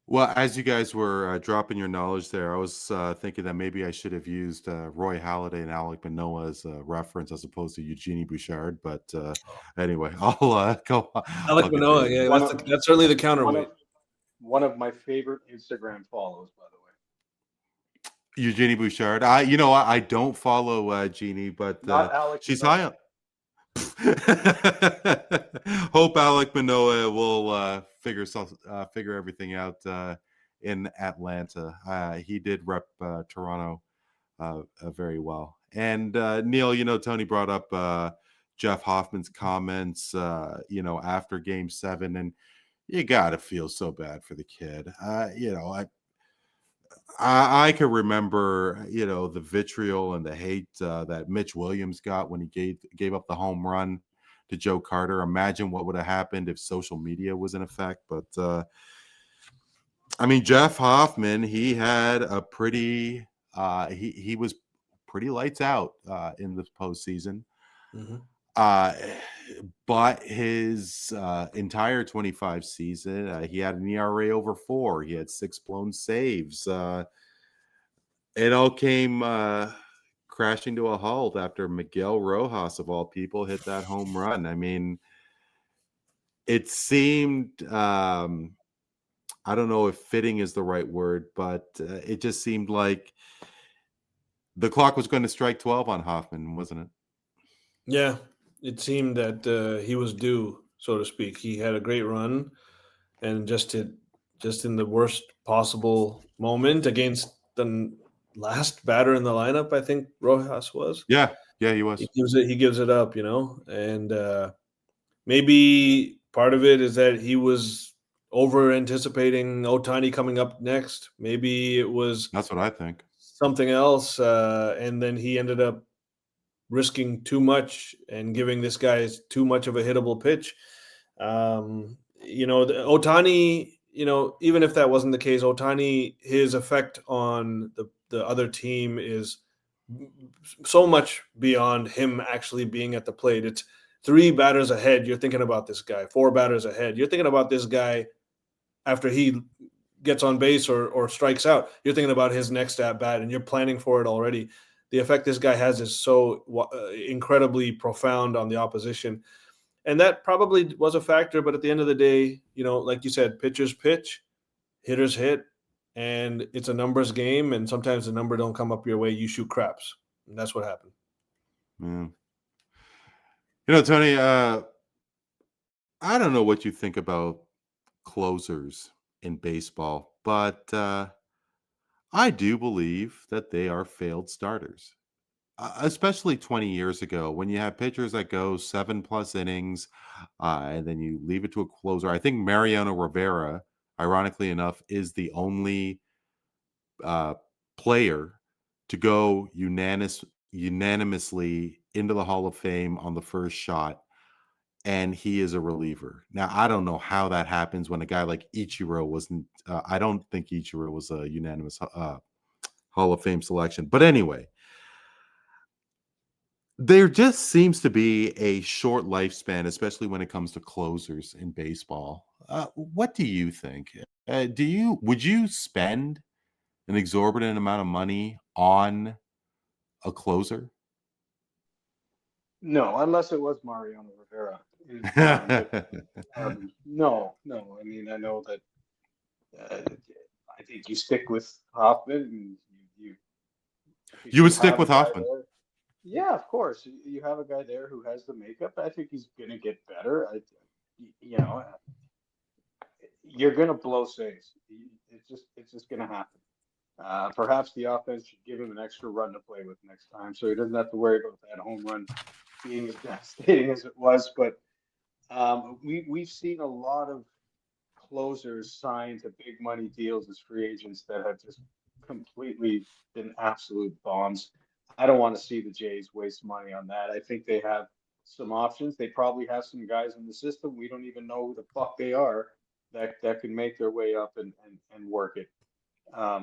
A: Well, as you guys were dropping your knowledge there, I was thinking that maybe I should have used Roy Halladay and Alek Manoah as a reference as opposed to Eugenie Bouchard. But anyway, I'll go on.
E: Alek Manoah, yeah, that's certainly the counterweight.
D: One of my favorite Instagram follows, by the way.
A: Eugenie Bouchard. I don't follow Jeannie, but she's high up. Hope Alek Manoah will figure everything out in Atlanta. He did rep Toronto very well. And Neel, Tony brought up Jeff Hoffman's comments, after Game 7, and you gotta feel so bad for the kid. I can remember, the vitriol and the hate that Mitch Williams got when he gave up the home run to Joe Carter. Imagine what would have happened if social media was in effect. But Jeff Hoffman, he had a pretty he was pretty lights out in the postseason.
E: Mm-hmm.
A: Uh, but his entire 25 season, he had an ERA over 4. He had 6 blown saves. It all came crashing to a halt after Miguel Rojas, of all people, hit that home run. I mean, it seemed, I don't know if fitting is the right word, but it just seemed like the clock was going to strike 12 on Hoffman, wasn't it?
E: Yeah, it seemed that he was due, so to speak. He had a great run, and just in the worst possible moment against the last batter in the lineup, I think Rojas was.
A: Yeah, he was.
E: He gives it up, and maybe part of it is that he was over anticipating Ohtani coming up next. Maybe it was
A: That's what I think.
E: something else, and then he ended up risking too much and giving this guy too much of a hittable pitch. Ohtani, even if that wasn't the case, Ohtani, his effect on the other team is so much beyond him actually being at the plate. It's 3 batters ahead. You're thinking about this guy. 4 batters ahead. You're thinking about this guy after he gets on base or strikes out. You're thinking about his next at bat, and you're planning for it already. The effect this guy has is so incredibly profound on the opposition. And that probably was a factor, but at the end of the day, like you said, pitchers pitch, hitters hit, and it's a numbers game, and sometimes the number don't come up your way, you shoot craps. And that's what happened.
A: Yeah. Tony, I don't know what you think about closers in baseball, but I do believe that they are failed starters. Especially 20 years ago, when you have pitchers that go 7+ innings, and then you leave it to a closer. I think Mariano Rivera, ironically enough, is the only player to go unanimously into the Hall of Fame on the first shot, and he is a reliever. Now, I don't know how that happens when a guy like Ichiro wasn't. I don't think Ichiro was a unanimous Hall of Fame selection, but anyway. There just seems to be a short lifespan, especially when it comes to closers in baseball. What do you think? Would you spend an exorbitant amount of money on a closer?
D: No, unless it was Mariano Rivera in his prime. But no. I mean, I know that. I think you stick with Hoffman, and
A: You would stick with Hoffman.
D: Yeah, of course. You have a guy there who has the makeup. I think he's going to get better. You're going to blow saves. It's just going to happen. Perhaps the offense should give him an extra run to play with next time, so he doesn't have to worry about that home run being as devastating as it was. But we've seen a lot of closers signed to big money deals as free agents that have just completely been absolute bombs. I don't want to see the Jays waste money on that. I think they have some options. They probably have some guys in the system. We don't even know who the fuck they are that can make their way up and work it. But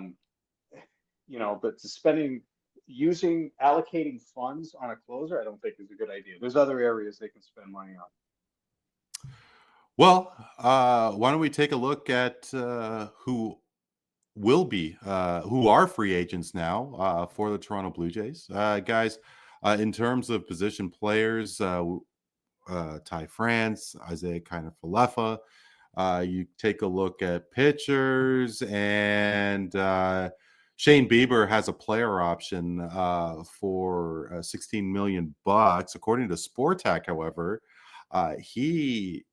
D: allocating funds on a closer, I don't think is a good idea. There's other areas they can spend money on.
A: Well, why don't we take a look at who are free agents now for the Toronto Blue Jays. Guys, in terms of position players, Ty France, Isaiah Kiner-Falefa. You take a look at pitchers, and Shane Bieber has a player option for $16 million. According to Sportac, however, he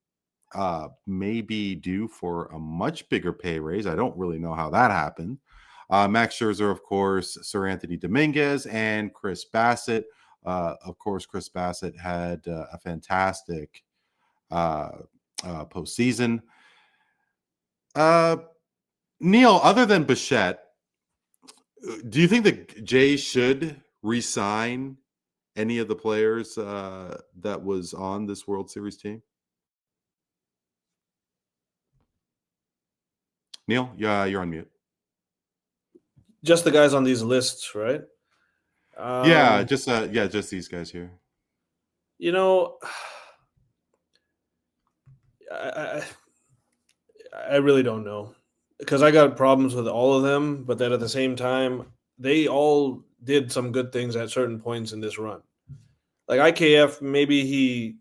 A: may be due for a much bigger pay raise. I don't really know how that happened. Max Scherzer, of course, Sir Anthony Dominguez, and Chris Bassett. Of course, Chris Bassett had a fantastic postseason. Neel, other than Bichette, do you think the Jays should re-sign any of the players that was on this World Series team? Neel, you're on mute.
E: Just the guys on these lists, right?
A: Just these guys here.
E: You know, I I really don't know because I got problems with all of them, but then at the same time, they all did some good things at certain points in this run. Like IKF, maybe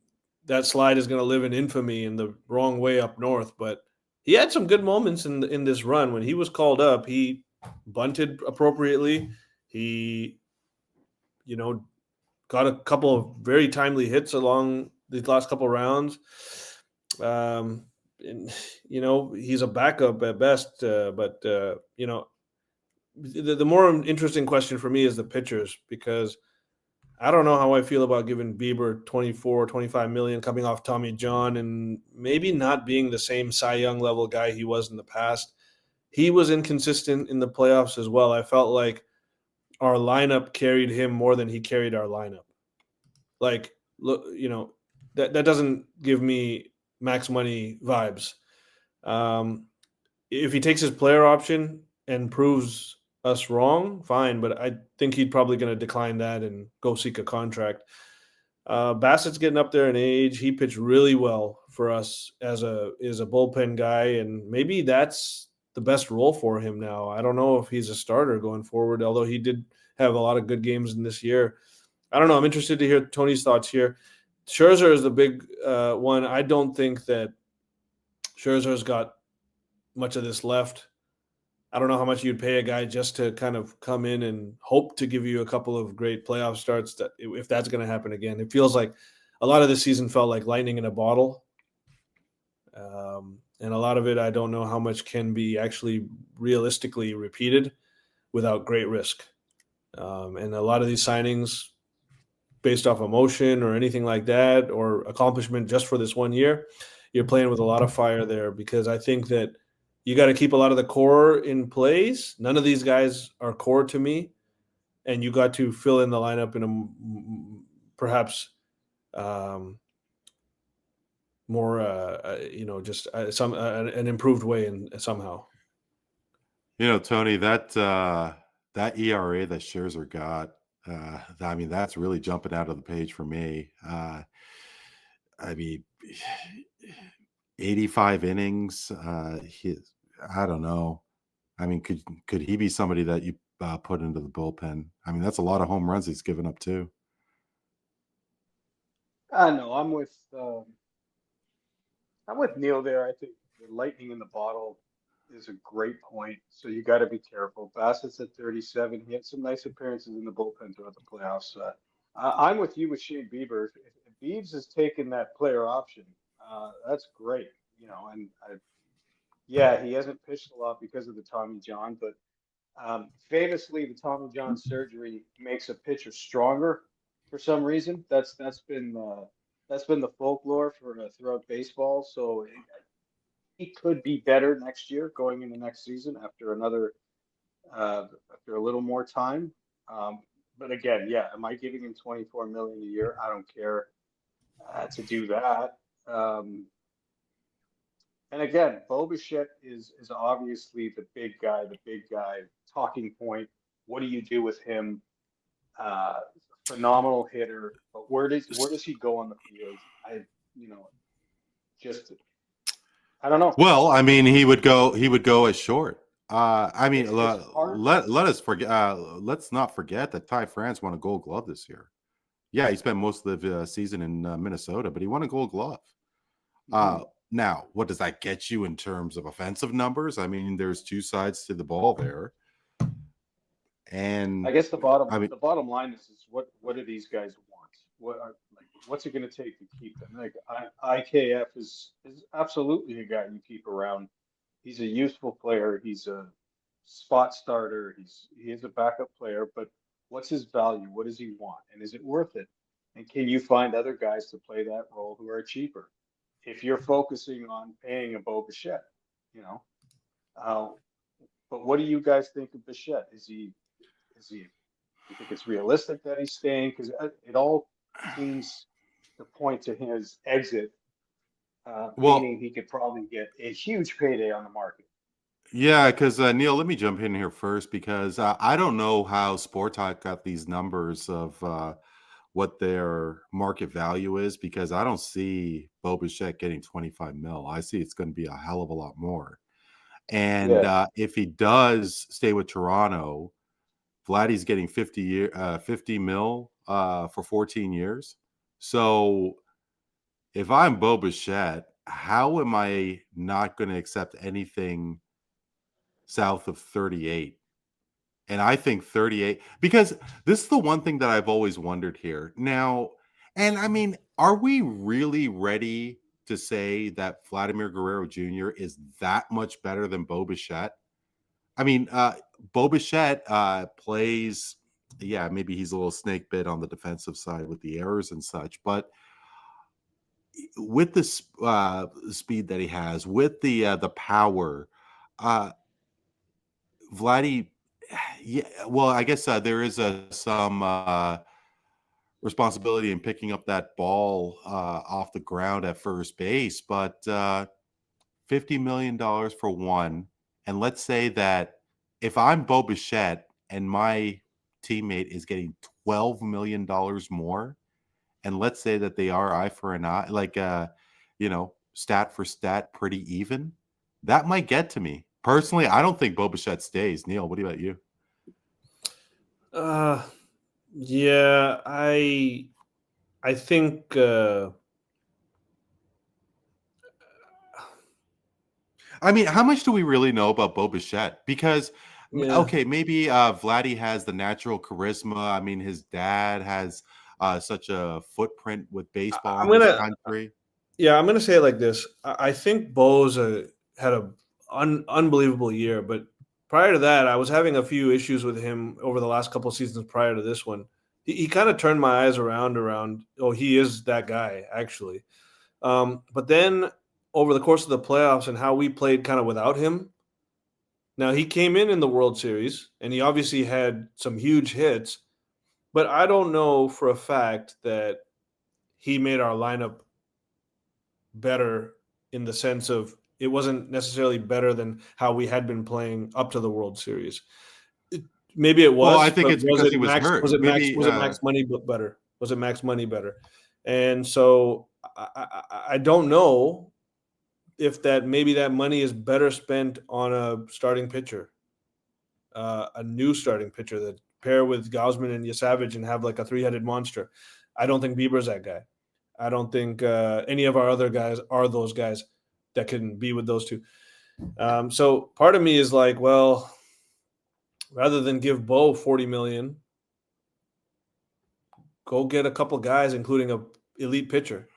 E: that slide is going to live in infamy in the wrong way up north, but he had some good moments in this run. When he was called up, he bunted appropriately. He, you know, got a couple of very timely hits along these last couple of rounds. And, he's a backup at best, but the more interesting question for me is the pitchers, because I don't know how I feel about giving Bieber 24, 25 million coming off Tommy John and maybe not being the same Cy Young level guy he was in the past. He was inconsistent in the playoffs as well. I felt like our lineup carried him more than he carried our lineup. Like, look, that doesn't give me max money vibes. If he takes his player option and proves us wrong, fine, but I think he's probably going to decline that and go seek a contract. Bassett's getting up there in age. He pitched really well for us as a bullpen guy, and maybe that's the best role for him now. I don't know if he's a starter going forward, although he did have a lot of good games in this year. I don't know. I'm interested to hear Tony's thoughts here. Scherzer is the big one. I don't think that Scherzer's got much of this left. I don't know how much you'd pay a guy just to kind of come in and hope to give you a couple of great playoff starts, that if that's going to happen again. It feels like a lot of this season felt like lightning in a bottle. And a lot of it, I don't know how much can be actually realistically repeated without great risk. And a lot of these signings based off emotion or anything like that, or accomplishment just for this 1 year, you're playing with a lot of fire there, because I think that you got to keep a lot of the core in place. None of these guys are core to me, and you got to fill in the lineup in a perhaps more, just an improved way and somehow.
A: Tony, that ERA that Scherzer got, I mean, that's really jumping out of the page for me. I mean, 85 innings. I don't know. I mean, could he be somebody that you put into the bullpen? I mean, that's a lot of home runs he's given up too.
D: I know. I'm with Neel there. I think the lightning in the bottle is a great point. So you got to be careful. Bassett's at 37. He had some nice appearances in the bullpen throughout the playoffs. I'm with you with Shane Bieber. If Biebs has taken that player option, that's great. Yeah, he hasn't pitched a lot because of the Tommy John, but famously, the Tommy John surgery makes a pitcher stronger for some reason. That's been the folklore for throughout baseball. So he could be better next year, going into next season after a little more time. But again, yeah, am I giving him 24 million a year? I don't care to do that. And again, Bo Bichette is obviously the big guy talking point. What do you do with him? Phenomenal hitter, but where does he go on the field? I don't know.
A: Well, I mean, he would go as short. I mean, let's not forget that Ty France won a Gold Glove this year. Yeah, he spent most of the season in Minnesota, but he won a Gold Glove. Now, what does that get you in terms of offensive numbers? I mean, there's two sides to the ball there. And
D: I guess the bottom line is what do these guys want? What's it going to take to keep them? Like IKF is absolutely a guy you keep around. He's a useful player. He's a spot starter. He is a backup player, but what's his value? What does he want? And is it worth it? And can you find other guys to play that role who are cheaper? If you're focusing on paying a Bo Bichette, but what do you guys think of Bichette? You think it's realistic that he's staying? Because it all seems to point to his exit, meaning he could probably get a huge payday on the market.
A: Yeah, because Neel, let me jump in here first, because I don't know how Sport Talk got these numbers of what their market value is, because I don't see Bo Bichette getting 25 mil. I see it's going to be a hell of a lot more. And
D: Yeah.
A: if he does stay with Toronto, Vladdy's getting 50 mil for 14 years. So if I'm Bo Bichette, how am I not going to accept anything south of 38? And I think 38, because this is the one thing that I've always wondered here. Now, and I mean, are we really ready to say that Vladimir Guerrero Jr. is that much better than Bo Bichette? I mean, Bo Bichette plays, yeah, maybe he's a little snake bit on the defensive side with the errors and such, but with the speed that he has, with the power, uh, Vladdy, yeah, well, I guess there is some responsibility in picking up that ball off the ground at first base, but $50 million for one. And let's say that if I'm Bo Bichette and my teammate is getting $12 million more, and let's say that they are eye for an eye, like, stat for stat, pretty even, that might get to me. Personally, I don't think Bo Bichette stays. Neel, what about you?
E: Yeah, I think
A: I mean, how much do we really know about Bo Bichette? Because,
E: yeah.
A: okay, maybe Vladdy has the natural charisma. I mean, his dad has such a footprint with baseball
E: I'm
A: in this
E: gonna
A: country.
E: Yeah, I'm gonna say it like this. I think Bo's had a unbelievable year, but prior to that, I was having a few issues with him over the last couple of seasons prior to this one. He kind of turned my eyes around. Oh, he is that guy, actually. But then over the course of the playoffs and how we played kind of without him, now he came in the World Series and he obviously had some huge hits, but I don't know for a fact that he made our lineup better in the sense of it wasn't necessarily better than how we had been playing up to the World Series. Maybe it
A: Well, I
E: was,
A: think
E: but
A: it's because he was hurt. Maybe
E: Was it Max Money better? Was it Max Money better? And so I don't know if maybe that money is better spent on a starting pitcher, a new starting pitcher that pair with Gausman and Yesavage and have like a three-headed monster. I don't think Bieber's that guy. I don't think any of our other guys are those guys that can be with those two. So part of me is like, well, rather than give Bo $40 million, go get a couple guys, including a elite pitcher.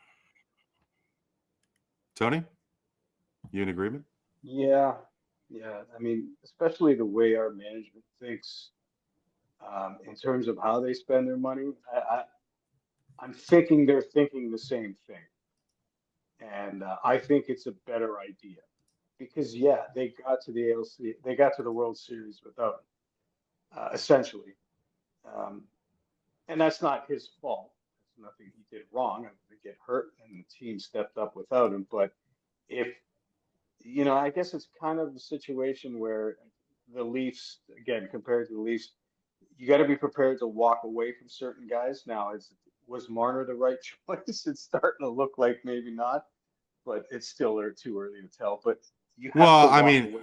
A: Tony, you in agreement?
D: Yeah. Yeah. I mean, especially the way our management thinks in terms of how they spend their money. I'm thinking they're thinking the same thing. And I think it's a better idea because, yeah, they got to the ALC, they got to the World Series without him, essentially. Um, and that's not his fault. There's nothing he did wrong. They get hurt and the team stepped up without him. But if, I guess it's kind of a situation where the Leafs, again, compared to the Leafs, you got to be prepared to walk away from certain guys. Now, was Marner the right choice? It's starting to look like maybe not, but it's still too early to tell. But you have to
A: Well, I
D: walk
A: mean,
D: away.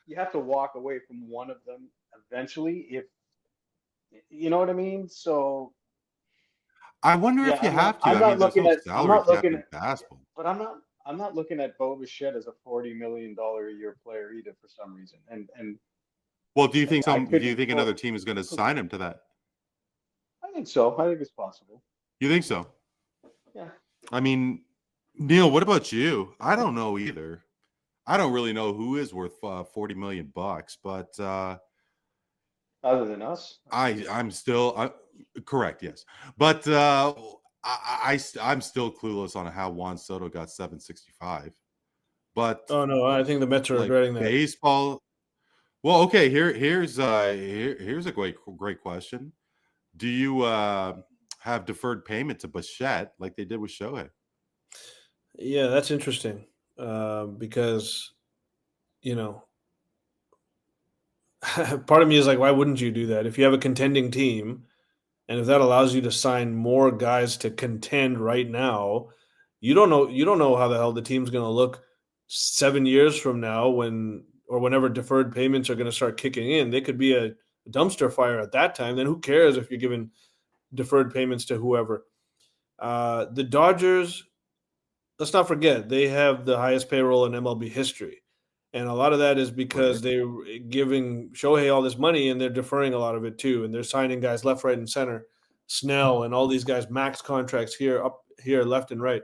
D: You have to walk away from one of them eventually, if you know what I mean. So
A: I wonder
D: yeah,
A: if you have to. I mean, there's no
D: I'm
A: salary
D: not
A: cap
D: looking
A: in
D: at, yeah,
A: basketball.
D: but I'm not looking at Bo Bichette as a $40 million a year player either for some reason.
A: Well, do you think
D: I
A: do you
D: couldn't
A: think
D: pull.
A: another team is going to sign him to that?
D: I think so. I think it's possible.
A: You think so?
D: Yeah.
A: I mean, Neil, what about you? I don't know either. I don't really know who is worth 40 million bucks, but
D: Other than us.
A: I'm still correct, yes. But I'm still clueless on how Juan Soto got 765. But
E: Oh no, I think the Mets are
A: like
E: regretting that.
A: baseball. Well, okay, here's a great question. Do you have deferred payment to Bichette like they did with Shohei?
E: Yeah, that's interesting because part of me is like, why wouldn't you do that if you have a contending team? And if that allows you to sign more guys to contend right now, you don't know how the hell the team's going to look 7 years from now whenever deferred payments are going to start kicking in. They could be a dumpster fire at that time. Then who cares if you're giving deferred payments to whoever? The Dodgers, let's not forget, they have the highest payroll in MLB history. And a lot of that is because they're giving Shohei all this money and they're deferring a lot of it too. And they're signing guys left, right, and center, Snell and all these guys, max contracts here, up here, left and right.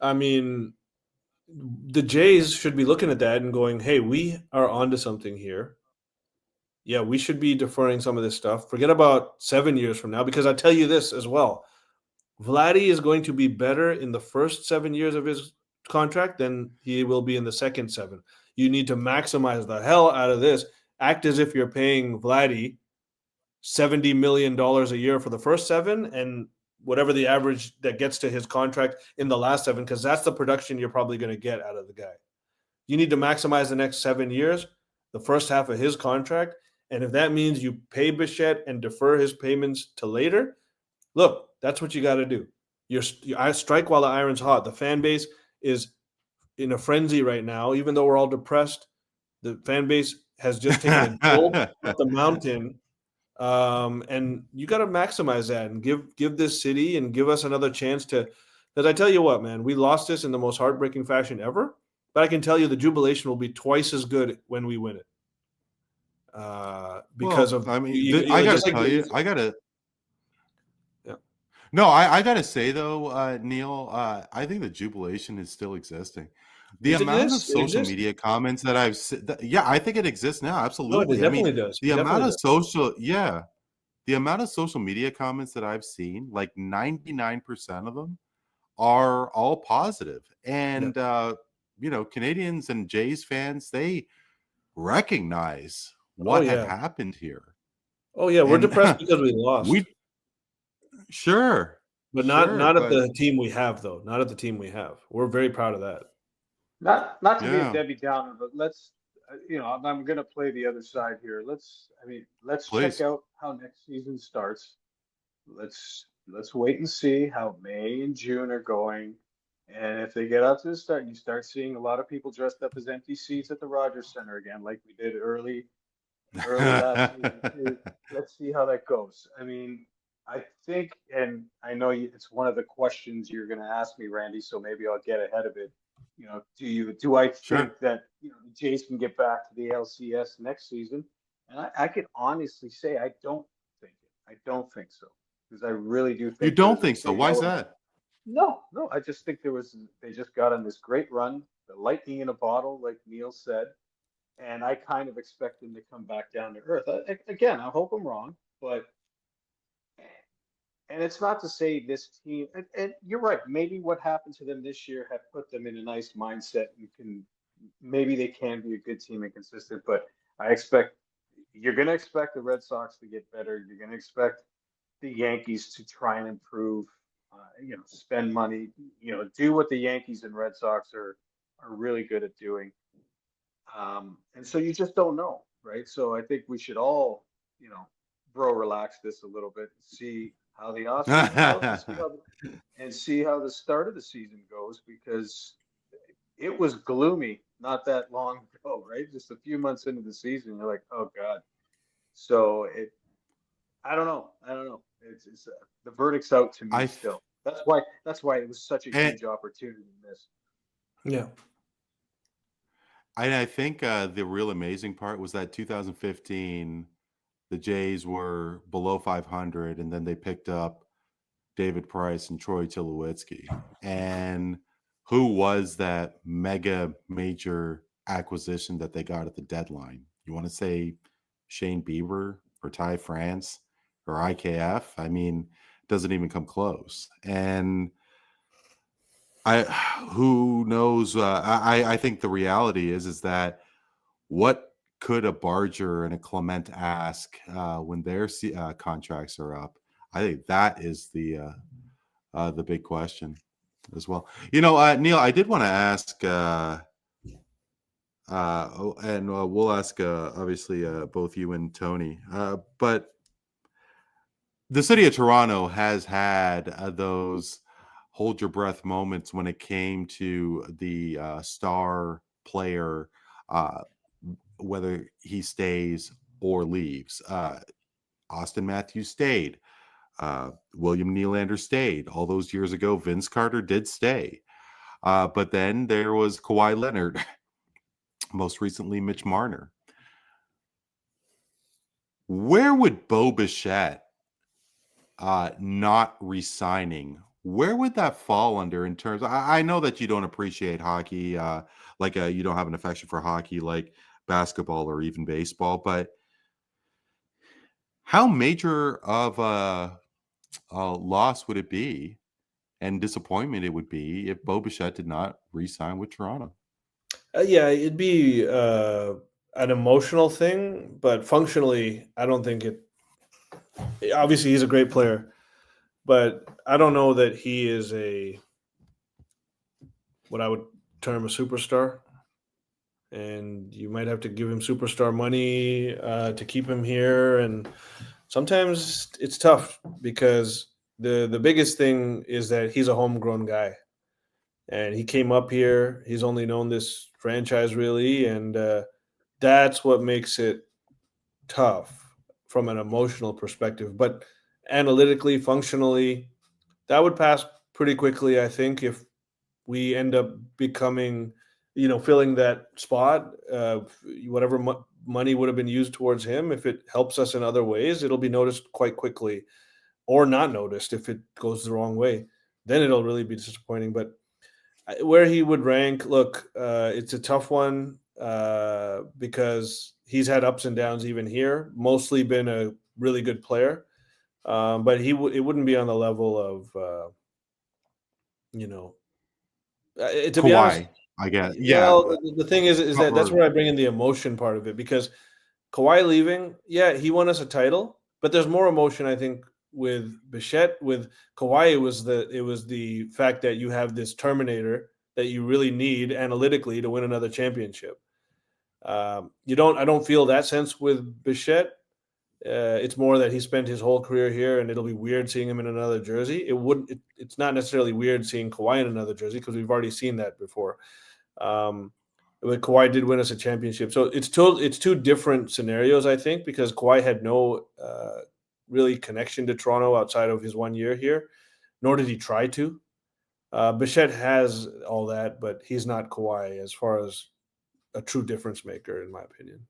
E: I mean, the Jays should be looking at that and going, hey, we are onto something here. Yeah, we should be deferring some of this stuff. Forget about 7 years from now, because I tell you this as well. Vladdy is going to be better in the first 7 years of his contract than he will be in the second 7. You need to maximize the hell out of this. Act as if you're paying Vladdy $70 million a year for the first 7 and whatever the average that gets to his contract in the last 7, because that's the production you're probably going to get out of the guy. You need to maximize the next 7 years, the first half of his contract. And if that means you pay Bichette and defer his payments to later, look, that's what you got to do. I strike while the iron's hot. The fan base is in a frenzy right now. Even though we're all depressed, the fan base has just taken a jolt up the mountain. And you got to maximize that and give this city and give us another chance to. Because I tell you what, man, we lost this in the most heartbreaking fashion ever. But I can tell you the jubilation will be twice as good when we win it. Because
A: I got to tell you, I got to. No, I got to say, though, Neel, I think the jubilation is still existing. The amount of social media comments that I've seen, I think it exists now. Absolutely.
E: No, it definitely does.
A: The amount of social media comments that I've seen, like 99% of them are all positive. And, Canadians and Jays fans, they recognize what had happened here.
E: Oh, yeah. We're depressed because we lost.
A: Sure.
E: But not at the team we have, though. Not at the team we have. We're very proud of that.
D: Not to be a Debbie Downer, but let's, I'm going to play the other side here. Let's check out how next season starts. Let's wait and see how May and June are going. And if they get out to the start, you start seeing a lot of people dressed up as empty seats at the Rogers Center again, like we did early last season. Let's see how that goes. I mean, I think, and I know it's one of the questions you're going to ask me, Randy, so maybe I'll get ahead of it. Do I think that the Jays can get back to the LCS next season? And I can honestly say I don't think it. I don't think so, because I really do think.
A: You don't think so? Why is that?
D: No. I just think they just got on this great run, the lightning in a bottle, like Neel said, and I kind of expect them to come back down to earth. Again, I hope I'm wrong, but. And it's not to say this team, and you're right, maybe what happened to them this year have put them in a nice mindset and maybe they can be a good team and consistent, but you're going to expect the Red Sox to get better. You're going to expect the Yankees to try and improve, spend money, do what the Yankees and Red Sox are really good at doing. And so you just don't know, right? So I think we should all, relax this a little bit and see how the offseason goes and see how the start of the season goes, because it was gloomy not that long ago, right? Just a few months into the season, you're like, oh God. So I don't know. It's the verdict's out to me still. That's why it was such a huge opportunity to miss.
E: Yeah.
A: I think the real amazing part was that 2015, the Jays were below 500, and then they picked up David Price and Troy Tulowitzki. And who was that major acquisition that they got at the deadline? You want to say Shane Bieber or Ty France or IKF? I mean, it doesn't even come close. And who knows? I think the reality is that what could a Barger and a Clement ask when their contracts are up? I think that is the big question as well. Neel, I did want to ask, and we'll ask obviously both you and Tony, but the city of Toronto has had those hold your breath moments when it came to the star player, uh, whether he stays or leaves. Austin Matthews stayed. William Nylander stayed. All those years ago, Vince Carter did stay. But then there was Kawhi Leonard, most recently Mitch Marner. Where would Bo Bichette not resigning, where would that fall under in terms? I know that you don't appreciate hockey, you don't have an affection for hockey like basketball or even baseball, but how major of a loss would it be and disappointment it would be if Bo Bichette did not re-sign with Toronto?
E: Yeah, it'd be an emotional thing, but functionally, I don't think it. Obviously, he's a great player, but I don't know that he is what I would term a superstar. And you might have to give him superstar money to keep him here. And sometimes it's tough because the biggest thing is that he's a homegrown guy. And he came up here. He's only known this franchise really, and that's what makes it tough from an emotional perspective. But analytically, functionally, that would pass pretty quickly, I think, if we end up becoming, filling that spot. Whatever money would have been used towards him, if it helps us in other ways, it'll be noticed quite quickly, or not noticed if it goes the wrong way. Then it'll really be disappointing. But where he would rank, look, it's a tough one because he's had ups and downs even here. Mostly been a really good player, but it wouldn't be on the level of to be honest.
A: Kawhi, I guess. Yeah.
E: Well, the thing is that that's where I bring in the emotion part of it, because Kawhi leaving, yeah, he won us a title, but there's more emotion, I think, with Bichette. With Kawhi, it was the fact that you have this Terminator that you really need analytically to win another championship. I don't feel that sense with Bichette. It's more that he spent his whole career here, and it'll be weird seeing him in another jersey. It's not necessarily weird seeing Kawhi in another jersey because we've already seen that before. But Kawhi did win us a championship, so it's two different scenarios, I think, because Kawhi had no really connection to Toronto outside of his 1 year here, nor did he try to. Bichette has all that, but he's not Kawhi as far as a true difference maker, in my opinion.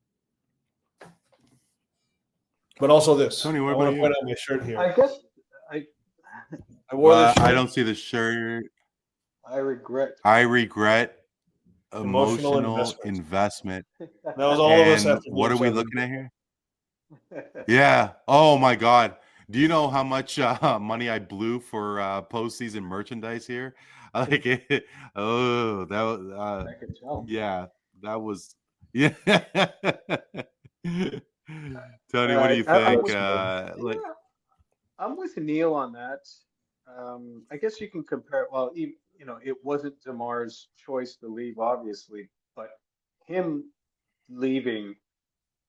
E: But also this,
A: Tony, what
E: I
A: about
E: want to
A: you?
E: point out my shirt here.
D: I guess
E: I wore this shirt.
A: I don't see the shirt.
D: I regret.
A: Emotional investment.
E: That was all of us.
A: And
E: After
A: what are
E: Game
A: we
E: 7.
A: looking at here? Yeah. Oh my God. Do you know how much money I blew for postseason merchandise here? Like it. Oh, that was.
D: I can tell.
A: Yeah, that was. Yeah. Tony, what do you think?
D: Yeah, I'm with Neel on that. I guess you can compare. Well, it wasn't DeMar's choice to leave, obviously, but him leaving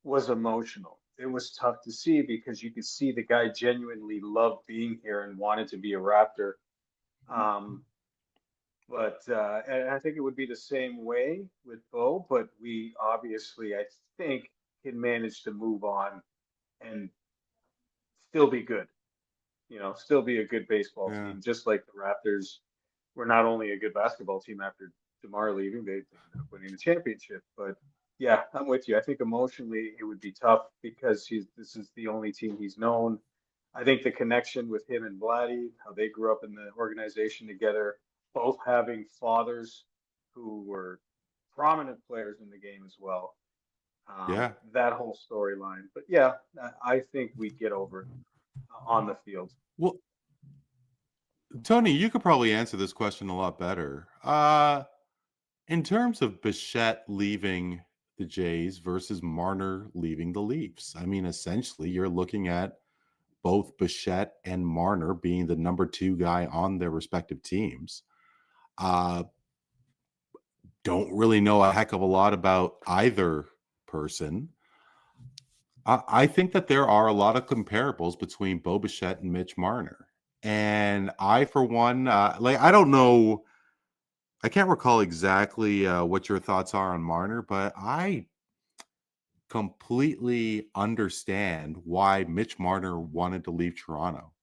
D: was emotional. It was tough to see because you could see the guy genuinely loved being here and wanted to be a Raptor. And I think it would be the same way with Bo, but we obviously, I think, can manage to move on and still be good. Still be a good baseball team, just like the Raptors were not only a good basketball team after DeMar leaving, they ended up winning the championship. But yeah, I'm with you. I think emotionally it would be tough because this is the only team he's known. I think the connection with him and Vladdy, how they grew up in the organization together, both having fathers who were prominent players in the game as well. That whole storyline. But yeah, I think we'd get over it on the field.
A: Well, Tony, you could probably answer this question a lot better. In terms of Bichette leaving the Jays versus Marner leaving the Leafs, I mean, essentially, you're looking at both Bichette and Marner being the number 2 guy on their respective teams. Don't really know a heck of a lot about either person. I think that there are a lot of comparables between Bo Bichette and Mitch Marner. And I, for one, I don't know, I can't recall exactly what your thoughts are on Marner, but I completely understand why Mitch Marner wanted to leave Toronto.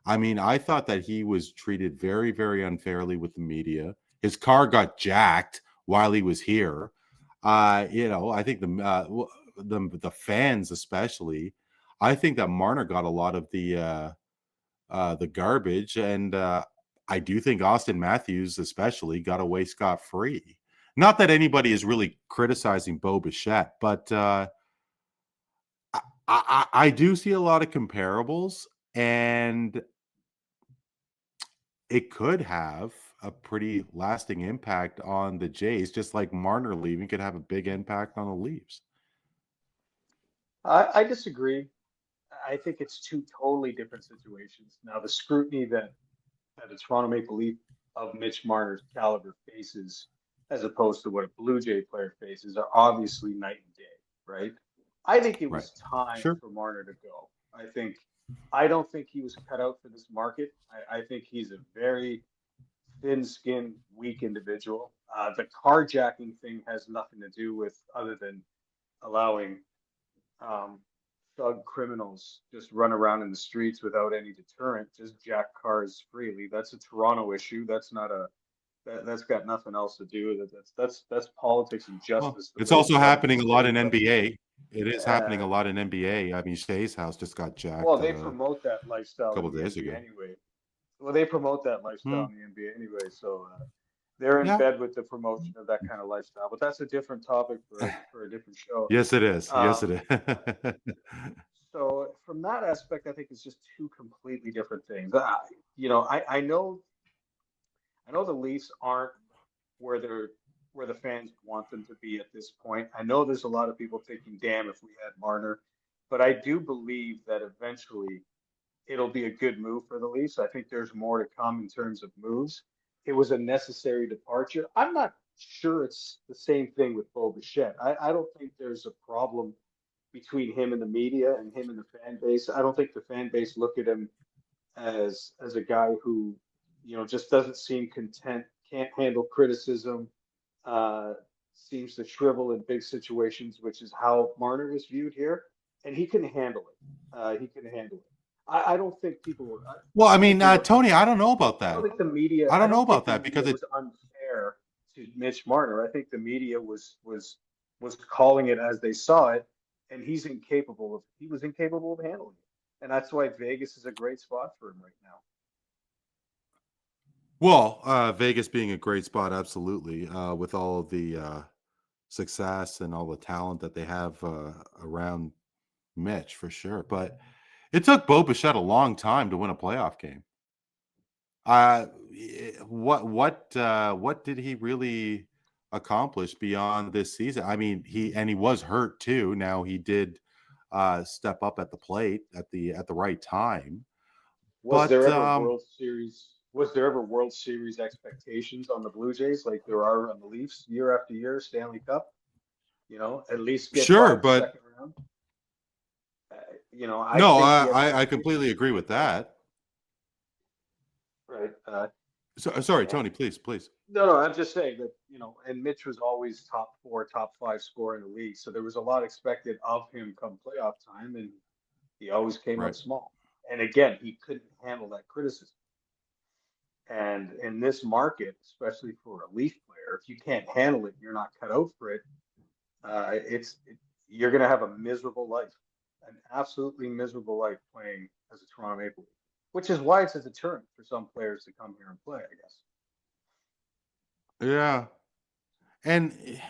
A: I mean, I thought that he was treated very, very unfairly with the media. His car got jacked while he was here. I think the fans especially. I think that Marner got a lot of the garbage, and I do think Austin Matthews especially got away scot free. Not that anybody is really criticizing Bo Bichette, but I do see a lot of comparables, and it could have a pretty lasting impact on the Jays, just like Marner leaving could have a big impact on the Leafs.
D: I disagree. I think it's two totally different situations. Now, the scrutiny that a Toronto Maple Leaf of Mitch Marner's caliber faces, as opposed to what a Blue Jay player faces, are obviously night and day, right? I think it
A: Right.
D: was time
A: Sure.
D: for Marner to go. I don't think he was cut out for this market. I think he's a very thin-skinned, weak individual. The carjacking thing has nothing to do with other than allowing um, thug criminals just run around in the streets without any deterrent, just jack cars freely. That's a Toronto issue. That's not a that's got nothing else to do with it. That's politics and
A: Well,
D: justice. The
A: it's
D: way
A: also
D: it's done in the
A: happening a lot
D: city.
A: in
D: But
A: NBA. It is happening a
D: uh,
A: lot in NBA. I mean, Shay's house just got
D: well,
A: jacked
D: they
A: a
D: promote that lifestyle
A: couple
D: in
A: of
D: the
A: days
D: NBA
A: ago.
D: anyway. Well, they promote that
A: Hmm.
D: lifestyle in the NBA anyway, so they're in
A: Yeah.
D: bed with the promotion of that kind of lifestyle. But that's a different topic for a different show.
A: Yes, it is. Yes, it
D: Um,
A: is.
D: so from that aspect, I think it's just two completely different things. I know the Leafs aren't where the fans want them to be at this point. I know there's a lot of people thinking, "Damn, if we had Marner," but I do believe that eventually it'll be a good move for the Leafs. I think there's more to come in terms of moves. It was a necessary departure. I'm not sure it's the same thing with Bo Bichette. I don't think there's a problem between him and the media and him and the fan base. I don't think the fan base look at him as a guy who, just doesn't seem content, can't handle criticism, uh, seems to shrivel in big situations, which is how Marner was viewed here, and he can handle it. He can handle it. I don't think people were.
A: Well,
D: I
A: I
D: don't think
A: mean,
D: they were.
A: Tony, I don't know about
D: I don't
A: that.
D: think the media.
A: I
D: I
A: don't know
D: don't think
A: about
D: the
A: that
D: media
A: because it.
D: was unfair to Mitch Marner. I think the media was calling it as they saw it, and he was incapable of handling it, and that's why Vegas is a great spot for him right now.
A: Well, Vegas being a great spot, absolutely, with all of the success and all the talent that they have around Mitch, for sure. But it took Bo Bichette a long time to win a playoff game. What did he really accomplish beyond this season? I mean, he was hurt too. Now he did step up at the plate at the right time.
D: Was
A: But
D: there ever World Series? Was there ever World Series expectations on the Blue Jays like there are on the Leafs year after year, Stanley Cup? At least get by
A: sure,
D: the
A: but
D: second round. Uh, I
A: no,
D: think the
A: I completely
D: expectations.
A: agree with that.
D: Right.
A: So, sorry, Tony, please.
D: No, I'm just saying that, and Mitch was always top four, top five scorer in the league. So there was a lot expected of him come playoff time, and he always came up
A: Right.
D: small. And again, he couldn't handle that criticism. And in this market, especially for a Leaf player, if you can't handle it, you're not cut out for it. You're going to have a miserable life, an absolutely miserable life playing as a Toronto Maple Leaf, which is why it's a deterrent for some players to come here and play, I guess.
A: Yeah. And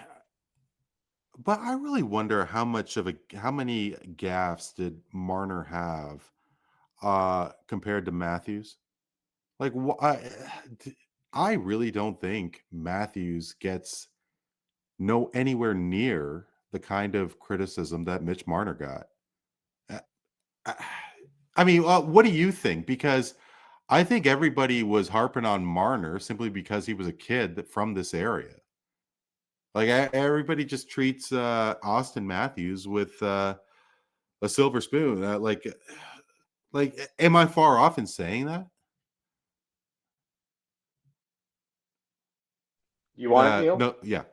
A: but I really wonder how many gaffes did Marner have compared to Matthews? Like I really don't think Matthews gets anywhere near the kind of criticism that Mitch Marner got. Uh, I I mean, what do you think? Because I think everybody was harping on Marner simply because he was a kid from this area. Like everybody just treats Austin Matthews with a silver spoon. Am I far off in saying that?
D: You want it, Neil?
A: No, yeah.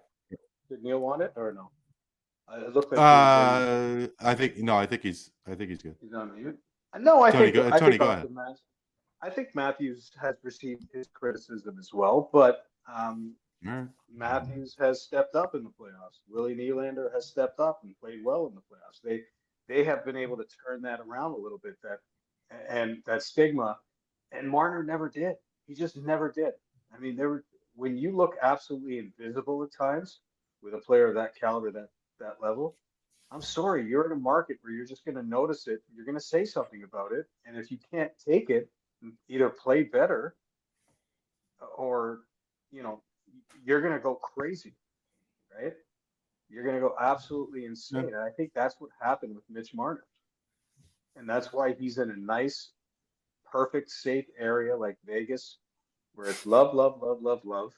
D: Did Neil want it or no? It looked like he was in.
A: I think he's good.
D: He's on mute. No,
A: Tony, go ahead.
D: also I think Matthews has received his criticism as well, but
A: All right.
D: Matthews has stepped up in the playoffs. Willie Nylander has stepped up and played well in the playoffs. They have been able to turn that around a little bit, that stigma, and Marner never did. He just never did. I mean, when you look absolutely invisible at times with a player of that caliber, that level, I'm sorry, you're in a market where you're just going to notice it. You're going to say something about it, and if you can't take it, either play better or you're going to go crazy, right? You're going to go absolutely insane. And I think that's what happened with Mitch Marner. And that's why he's in a nice, perfect, safe area like Vegas, where it's love, love, love, love, love.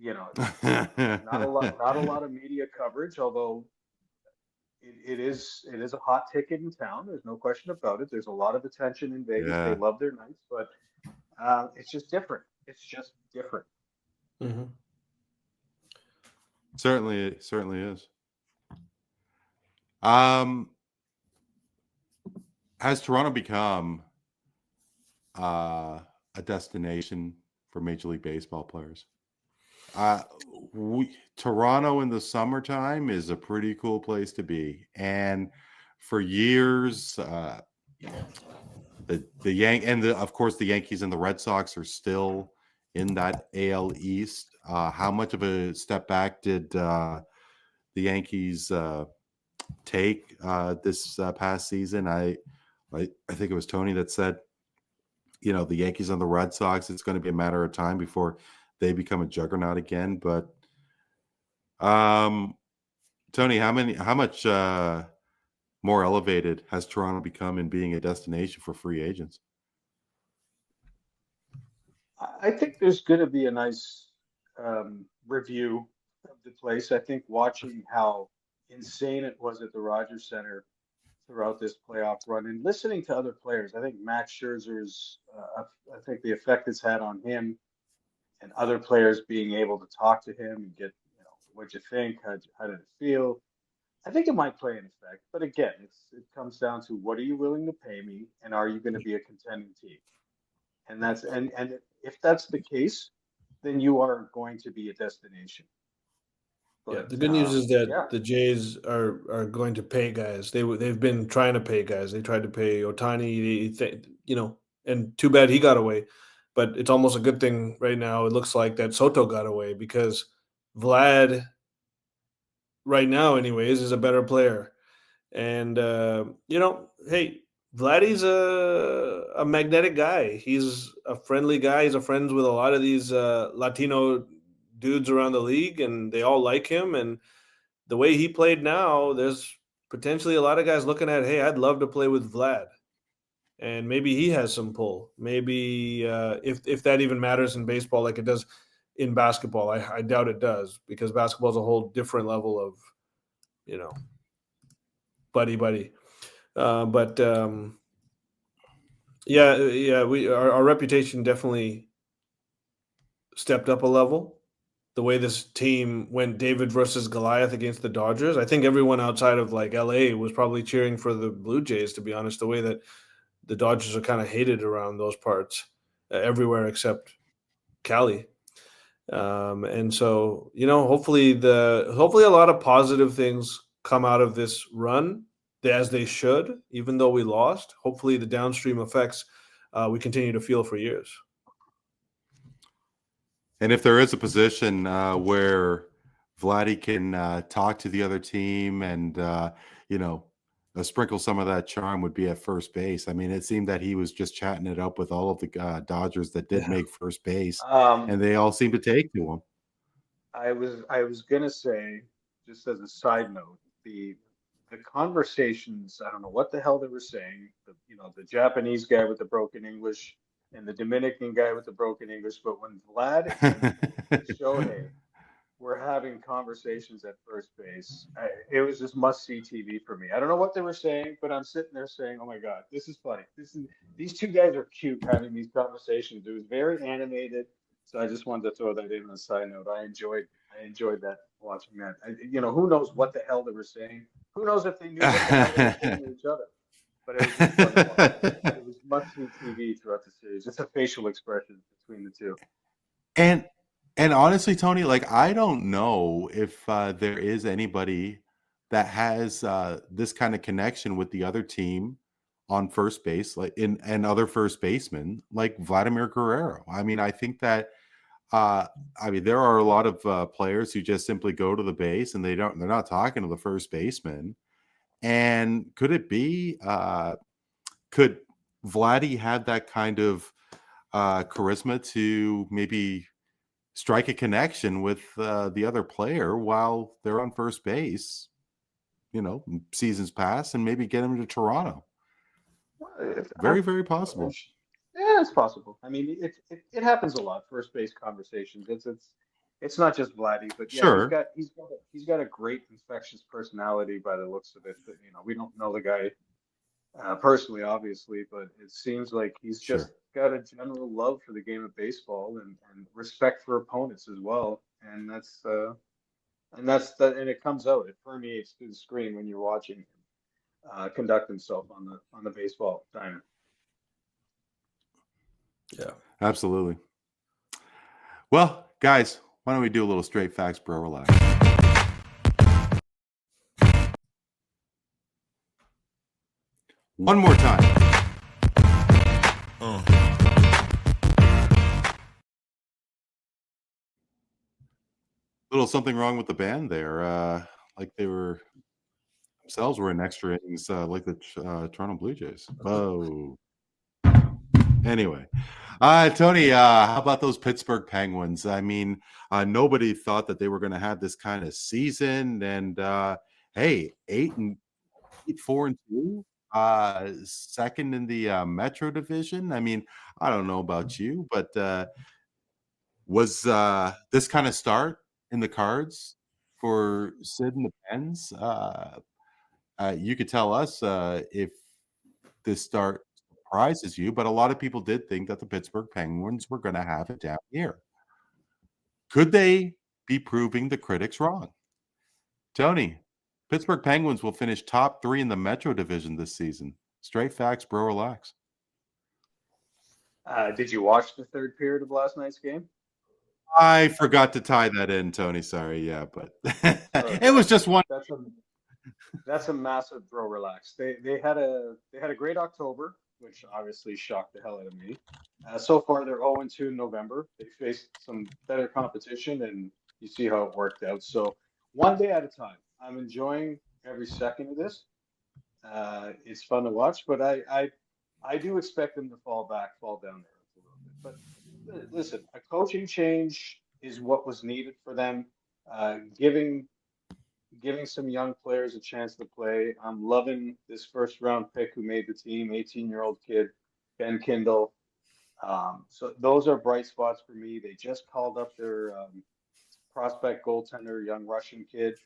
D: Not a lot of media coverage, although it is a hot ticket in town. There's no question about it. There's a lot of attention in Vegas.
A: Yeah.
D: They love their nights, but it's just different. It's just different.
E: Mm-hmm.
A: Certainly is. Has Toronto become a destination for Major League Baseball players? Toronto in the summertime is a pretty cool place to be, and for years, of course the Yankees and the Red Sox are still in that AL East. How much of a step back did the Yankees take this past season? I think it was Tony that said, the Yankees and the Red Sox, it's going to be a matter of time before they become a juggernaut again. But Tony, how much more elevated has Toronto become in being a destination for free agents?
D: I think there's going to be a nice review of the place. I think watching how insane it was at the Rogers Center throughout this playoff run and listening to other players, I think Max Scherzer's, I think the effect it's had on him and other players being able to talk to him and get, what'd you think? How did it feel? I think it might play an effect. But again, it comes down to what are you willing to pay me and are you going to be a contending team? And if that's the case, then you are going to be a destination. But,
E: the good news is that the Jays are going to pay guys. They've been trying to pay guys. They tried to pay Otani, and too bad he got away. But it's almost a good thing right now. It looks like that Soto got away because Vlad, right now, anyways, is a better player. And hey, Vladdy's a magnetic guy. He's a friendly guy. He's friends with a lot of these Latino dudes around the league, and they all like him. And the way he played now, there's potentially a lot of guys looking at, hey, I'd love to play with Vlad. And maybe he has some pull. Maybe if that even matters in baseball like it does in basketball. I doubt it does because basketball is a whole different level of, buddy. Our reputation definitely stepped up a level. The way this team went David versus Goliath against the Dodgers, I think everyone outside of like LA was probably cheering for the Blue Jays, to be honest, the way that the Dodgers are kind of hated around those parts everywhere except Cali. And so, hopefully a lot of positive things come out of this run, as they should, even though we lost. Hopefully the downstream effects we continue to feel for years.
A: And if there is a position where Vladdy can talk to the other team and, sprinkle some of that charm, would be at first base. I mean, it seemed that he was just chatting it up with all of the Dodgers that did make first base, and they all seemed to take to him.
D: I was going to say, just as a side note, the conversations, I don't know what the hell they were saying, the Japanese guy with the broken English and the Dominican guy with the broken English, but when Vlad and Shohei were having conversations at first base, it was just must-see TV for me. I don't know what they were saying, but I'm sitting there saying, "Oh my God, this is funny. These two guys are cute having these conversations." It was very animated, so I just wanted to throw that in on a side note. I enjoyed that watching that. Who knows what the hell they were saying? Who knows if they knew what the hell they were saying to each other? But it was just fun to watch. It was must-see TV throughout the series. Just a facial expression between the two.
A: And honestly, Tony, like I don't know if there is anybody that has this kind of connection with the other team on first base, like and other first basemen, like Vladimir Guerrero. I mean, I think that there are a lot of players who just simply go to the base and they're not talking to the first baseman. And could it be? Could Vladdy have that kind of charisma to maybe strike a connection with the other player while they're on first base, seasons pass, and maybe get him to Toronto? Very, very possible.
D: Yeah, it's possible. I mean, it happens a lot. First base conversations. It's not just Vladdy, but yeah,
A: Sure.
D: he's got a great infectious personality by the looks of it. But, we don't know the guy personally, obviously, but it seems like he's just got a general love for the game of baseball and respect for opponents as well. And and it comes out. It permeates through the screen when you're watching him conduct himself on the baseball diamond.
E: Yeah,
A: Absolutely. Well, guys, why don't we do a little straight facts, bro? Relax. One more time. Little something wrong with the band there. Like they were themselves were in extra innings, like the Toronto Blue Jays. Oh. Anyway, Tony, how about those Pittsburgh Penguins? I mean, nobody thought that they were going to have this kind of season, and hey, 4-2, second in the Metro Division. I mean, I don't know about you, but was this kind of start in the cards for Sid and the Pens? You could tell us if this start surprises you, but a lot of people did think that the Pittsburgh Penguins were going to have a down year. Could they be proving the critics wrong? Tony, Pittsburgh Penguins will finish top 3 in the Metro Division this season. Straight facts, bro. Relax.
D: Did you watch the third period of last night's game?
A: I forgot to tie that in, Tony. Sorry. Yeah, but it was just one.
D: That's a massive bro. Relax. They had a great October, which obviously shocked the hell out of me. So far, they're 0-2 in November. They faced some better competition, and you see how it worked out. So one day at a time. I'm enjoying every second of this. It's fun to watch, but I do expect them to fall down there a little bit. But listen, a coaching change is what was needed for them. Giving some young players a chance to play. I'm loving this first round pick who made the team, 18-year-old kid, Ben Kindle. So those are bright spots for me. They just called up their prospect goaltender, young Russian kid.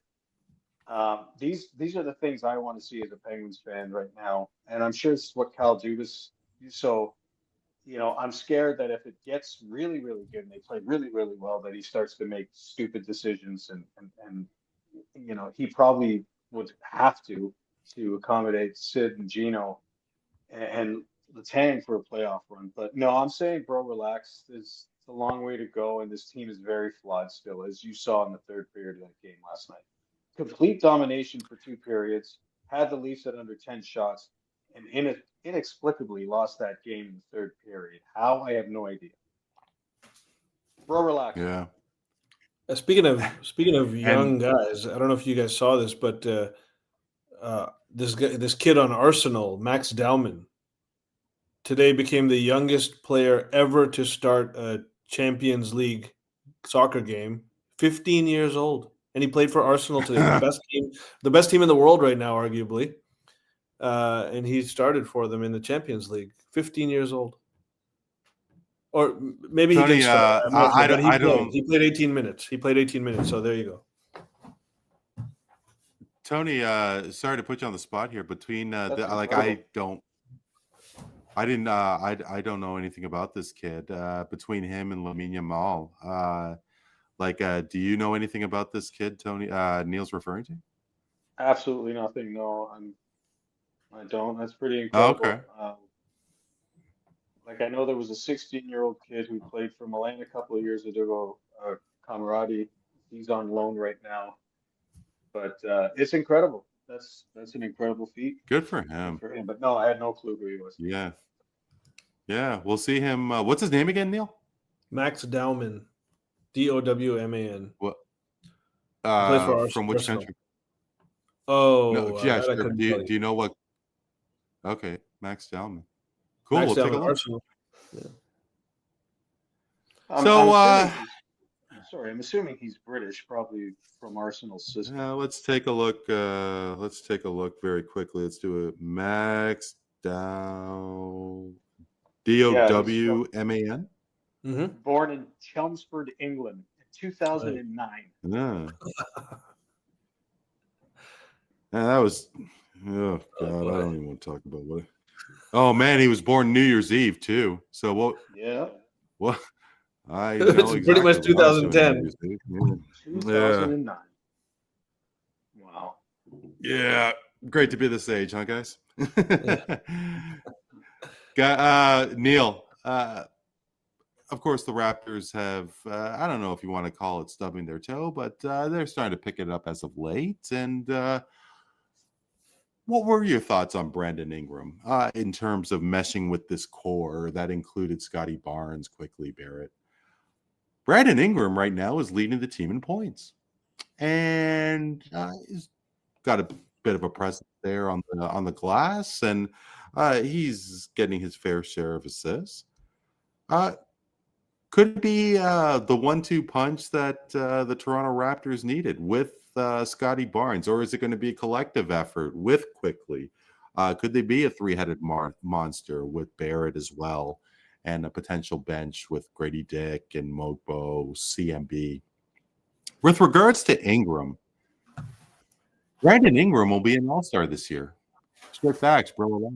D: These are the things I want to see as a Penguins fan right now. And I'm sure this is what Kyle Dubas. So, I'm scared that if it gets really, really good and they play really, really well, that he starts to make stupid decisions and he probably would have to accommodate Sid and Gino and Letang for a playoff run. But no, I'm saying, bro, relax. It's a long way to go, and this team is very flawed still, as you saw in the third period of that game last night. Complete domination for 2 periods, had the Leafs at under 10 shots, and inexplicably lost that game in the third period. How? I have no idea. Bro, relax.
A: Yeah.
E: Speaking of young guys, I don't know if you guys saw this, but this kid on Arsenal, Max Dowman, today became the youngest player ever to start a Champions League soccer game. 15 years old, and he played for Arsenal today, the best team in the world right now, arguably. And he started for them in the Champions League. 15 years old. Or maybe
A: Tony,
E: he didn't start. I'm not sure, but
A: I don't.
E: He played 18 minutes. He played 18 minutes. So there you go.
A: Tony, sorry to put you on the spot here. Between
D: That's
A: like
D: incredible.
A: I don't know anything about this kid. Between him and Lamine Yamal, do you know anything about this kid, Tony? Neil's referring to?
D: Absolutely nothing. No, I don't. That's pretty
A: Oh,
D: incredible.
A: okay.
D: Like I know there was a 16-year-old kid who played for Milan a couple of years ago, Camaradi. He's on loan right now, but it's incredible. That's an incredible feat.
A: Good for
D: Good
A: him.
D: for him. But no, I had no clue who he was.
A: Yeah. Yeah. We'll see him. What's his name again, Neil?
E: Max Dowman, Dowman.
A: What?
E: Plays for
A: From which
E: Arsenal.
A: country?
E: Oh,
A: No, yeah,
E: that I
A: sure.
E: couldn't
A: Do
E: tell
A: you know what? Okay, Max Dowman. Cool.
E: Max
A: We'll take a
E: Dowman,
A: look.
E: Arsenal.
D: I'm assuming he's British, probably from Arsenal's system.
A: Let's take a look. Let's take a look very quickly. Let's do it. Max Dow. Dowman.
E: Mm-hmm.
D: Born in Chelmsford, England, in 2009.
A: Yeah. That was. Oh God, I don't even want to talk about what. Oh man, he was born New Year's Eve too. So what?
D: Yeah.
A: What? I
E: It's
A: know
E: pretty much
A: exactly what I was doing
E: 2010.
A: New Year's Eve.
D: 2009. Wow.
A: Yeah, great to be this age, huh, guys? Neel, of course, the Raptors have, I don't know if you want to call it stubbing their toe, but they're starting to pick it up as of late. And what were your thoughts on Brandon Ingram in terms of meshing with this core that included Scotty Barnes, quickly Barrett? Brandon Ingram right now is leading the team in points. And he's got a bit of a presence there on the glass, and he's getting his fair share of assists. Could be the 1-2 punch that the Toronto Raptors needed with Scotty Barnes, or is it going to be a collective effort with Quickly? Could they be a three-headed monster with Barrett as well, and a potential bench with Grady Dick and Mogbo, CMB? With regards to Ingram, Brandon Ingram will be an all-star this year. Straight facts, bro.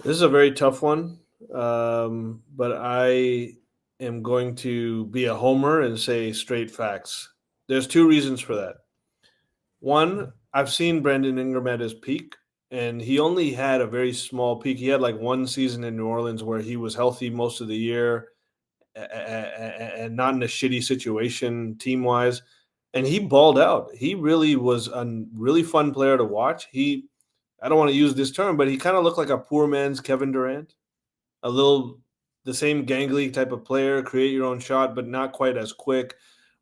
E: This is a very tough one, but I am going to be a homer and say straight facts. There's two reasons for that. One, I've seen Brandon Ingram at his peak, and he only had a very small peak. He had like one season in New Orleans where he was healthy most of the year and not in a shitty situation team-wise, and he balled out. He really was a really fun player to watch. I don't want to use this term, but he kind of looked like a poor man's Kevin Durant, the same gangly type of player, create your own shot, but not quite as quick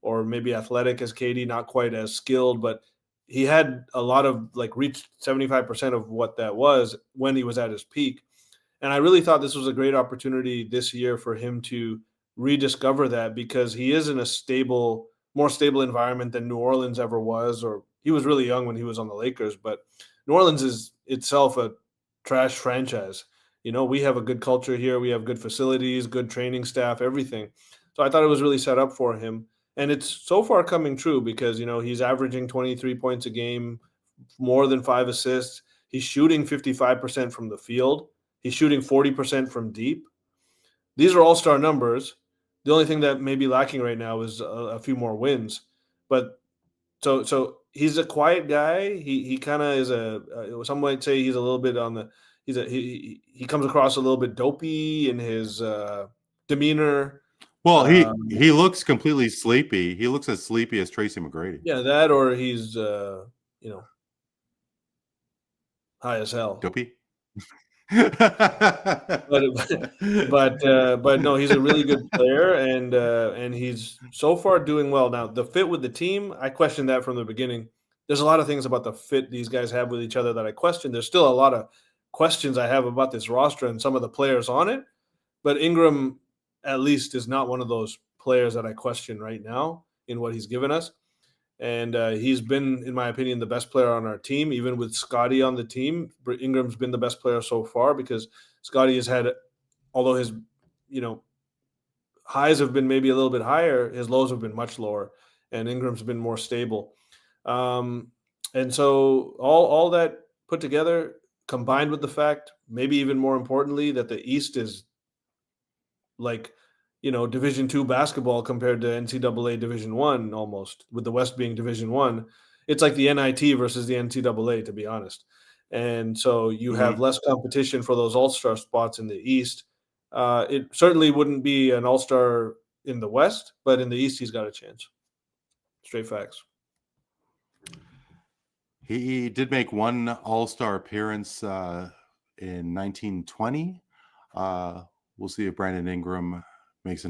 E: or maybe athletic as KD, not quite as skilled, but he had a lot of reached 75% of what that was when he was at his peak. And I really thought this was a great opportunity this year for him to rediscover that, because he is in a more stable environment than New Orleans ever was, or he was really young when he was on the Lakers, but New Orleans is itself a trash franchise. We have a good culture here. We have good facilities, good training staff, everything. So I thought it was really set up for him. And it's so far coming true because, he's averaging 23 points a game, more than 5 assists. He's shooting 55% from the field. He's shooting 40% from deep. These are all-star numbers. The only thing that may be lacking right now is a few more wins. But so he's a quiet guy. He kind of is some might say he's a little bit on the he comes across a little bit dopey in his demeanor.
A: Well, he looks completely sleepy. He looks as sleepy as Tracy McGrady.
E: Yeah, that, or he's high as hell.
A: Dopey.
E: but no, he's a really good player, and he's so far doing well. Now, the fit with the team, I questioned that from the beginning. There's a lot of things about the fit these guys have with each other that I question. There's still a lot of questions I have about this roster and some of the players on it, but Ingram at least is not one of those players that I question right now in what he's given us. And he's been, in my opinion, the best player on our team. Even with Scotty on the team, Ingram's been the best player so far because Scotty has had although his, highs have been maybe a little bit higher, his lows have been much lower, and Ingram's been more stable. And so all that put together, combined with the fact, maybe even more importantly, that the East is like, Division II basketball compared to NCAA Division I almost, with the West being Division I. It's like the NIT versus the NCAA, to be honest. And so you have less competition for those all-star spots in the East. It certainly wouldn't be an all-star in the West, but in the East, he's got a chance. Straight facts.
A: He did make one all-star appearance in 1920. We'll see if Brandon Ingram makes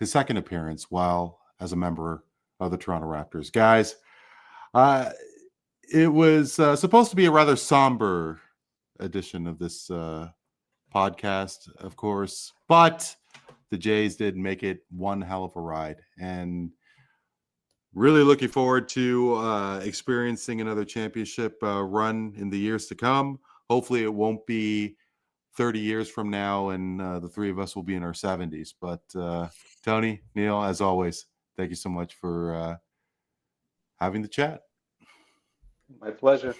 A: his second appearance while as a member of the Toronto Raptors. Guys, it was supposed to be a rather somber edition of this podcast, of course, but the Jays did make it one hell of a ride, and really looking forward to experiencing another championship run in the years to come. Hopefully it won't be 30 years from now and the three of us will be in our 70s. But Tony, Neel, as always, thank you so much for having the chat.
D: My pleasure.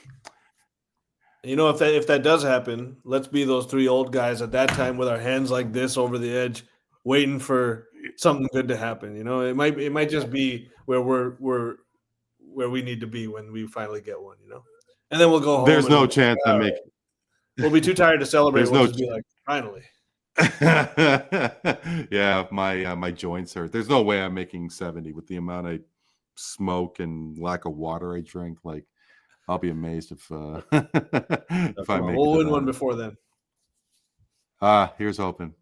E: If that does happen, let's be those three old guys at that time with our hands like this over the edge, waiting for something good to happen. It might just be where where we need to be when we finally get one. And then we'll go home.
A: There's no chance I make.
E: We'll be too tired to celebrate. We'll just be like, finally.
A: Yeah, my joints hurt. There's no way I'm making 70 with the amount I smoke and lack of water I drink. Like, I'll be amazed if I make.
E: We'll win one before then.
A: Here's hoping.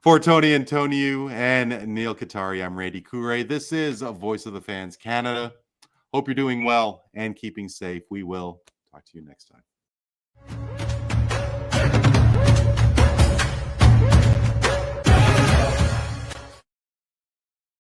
A: For Tony Antoniou and Neel Katarey, I'm Randy Katarey. This is a Voice of the Fans Canada. Hope you're doing well and keeping safe. We will talk to you next time.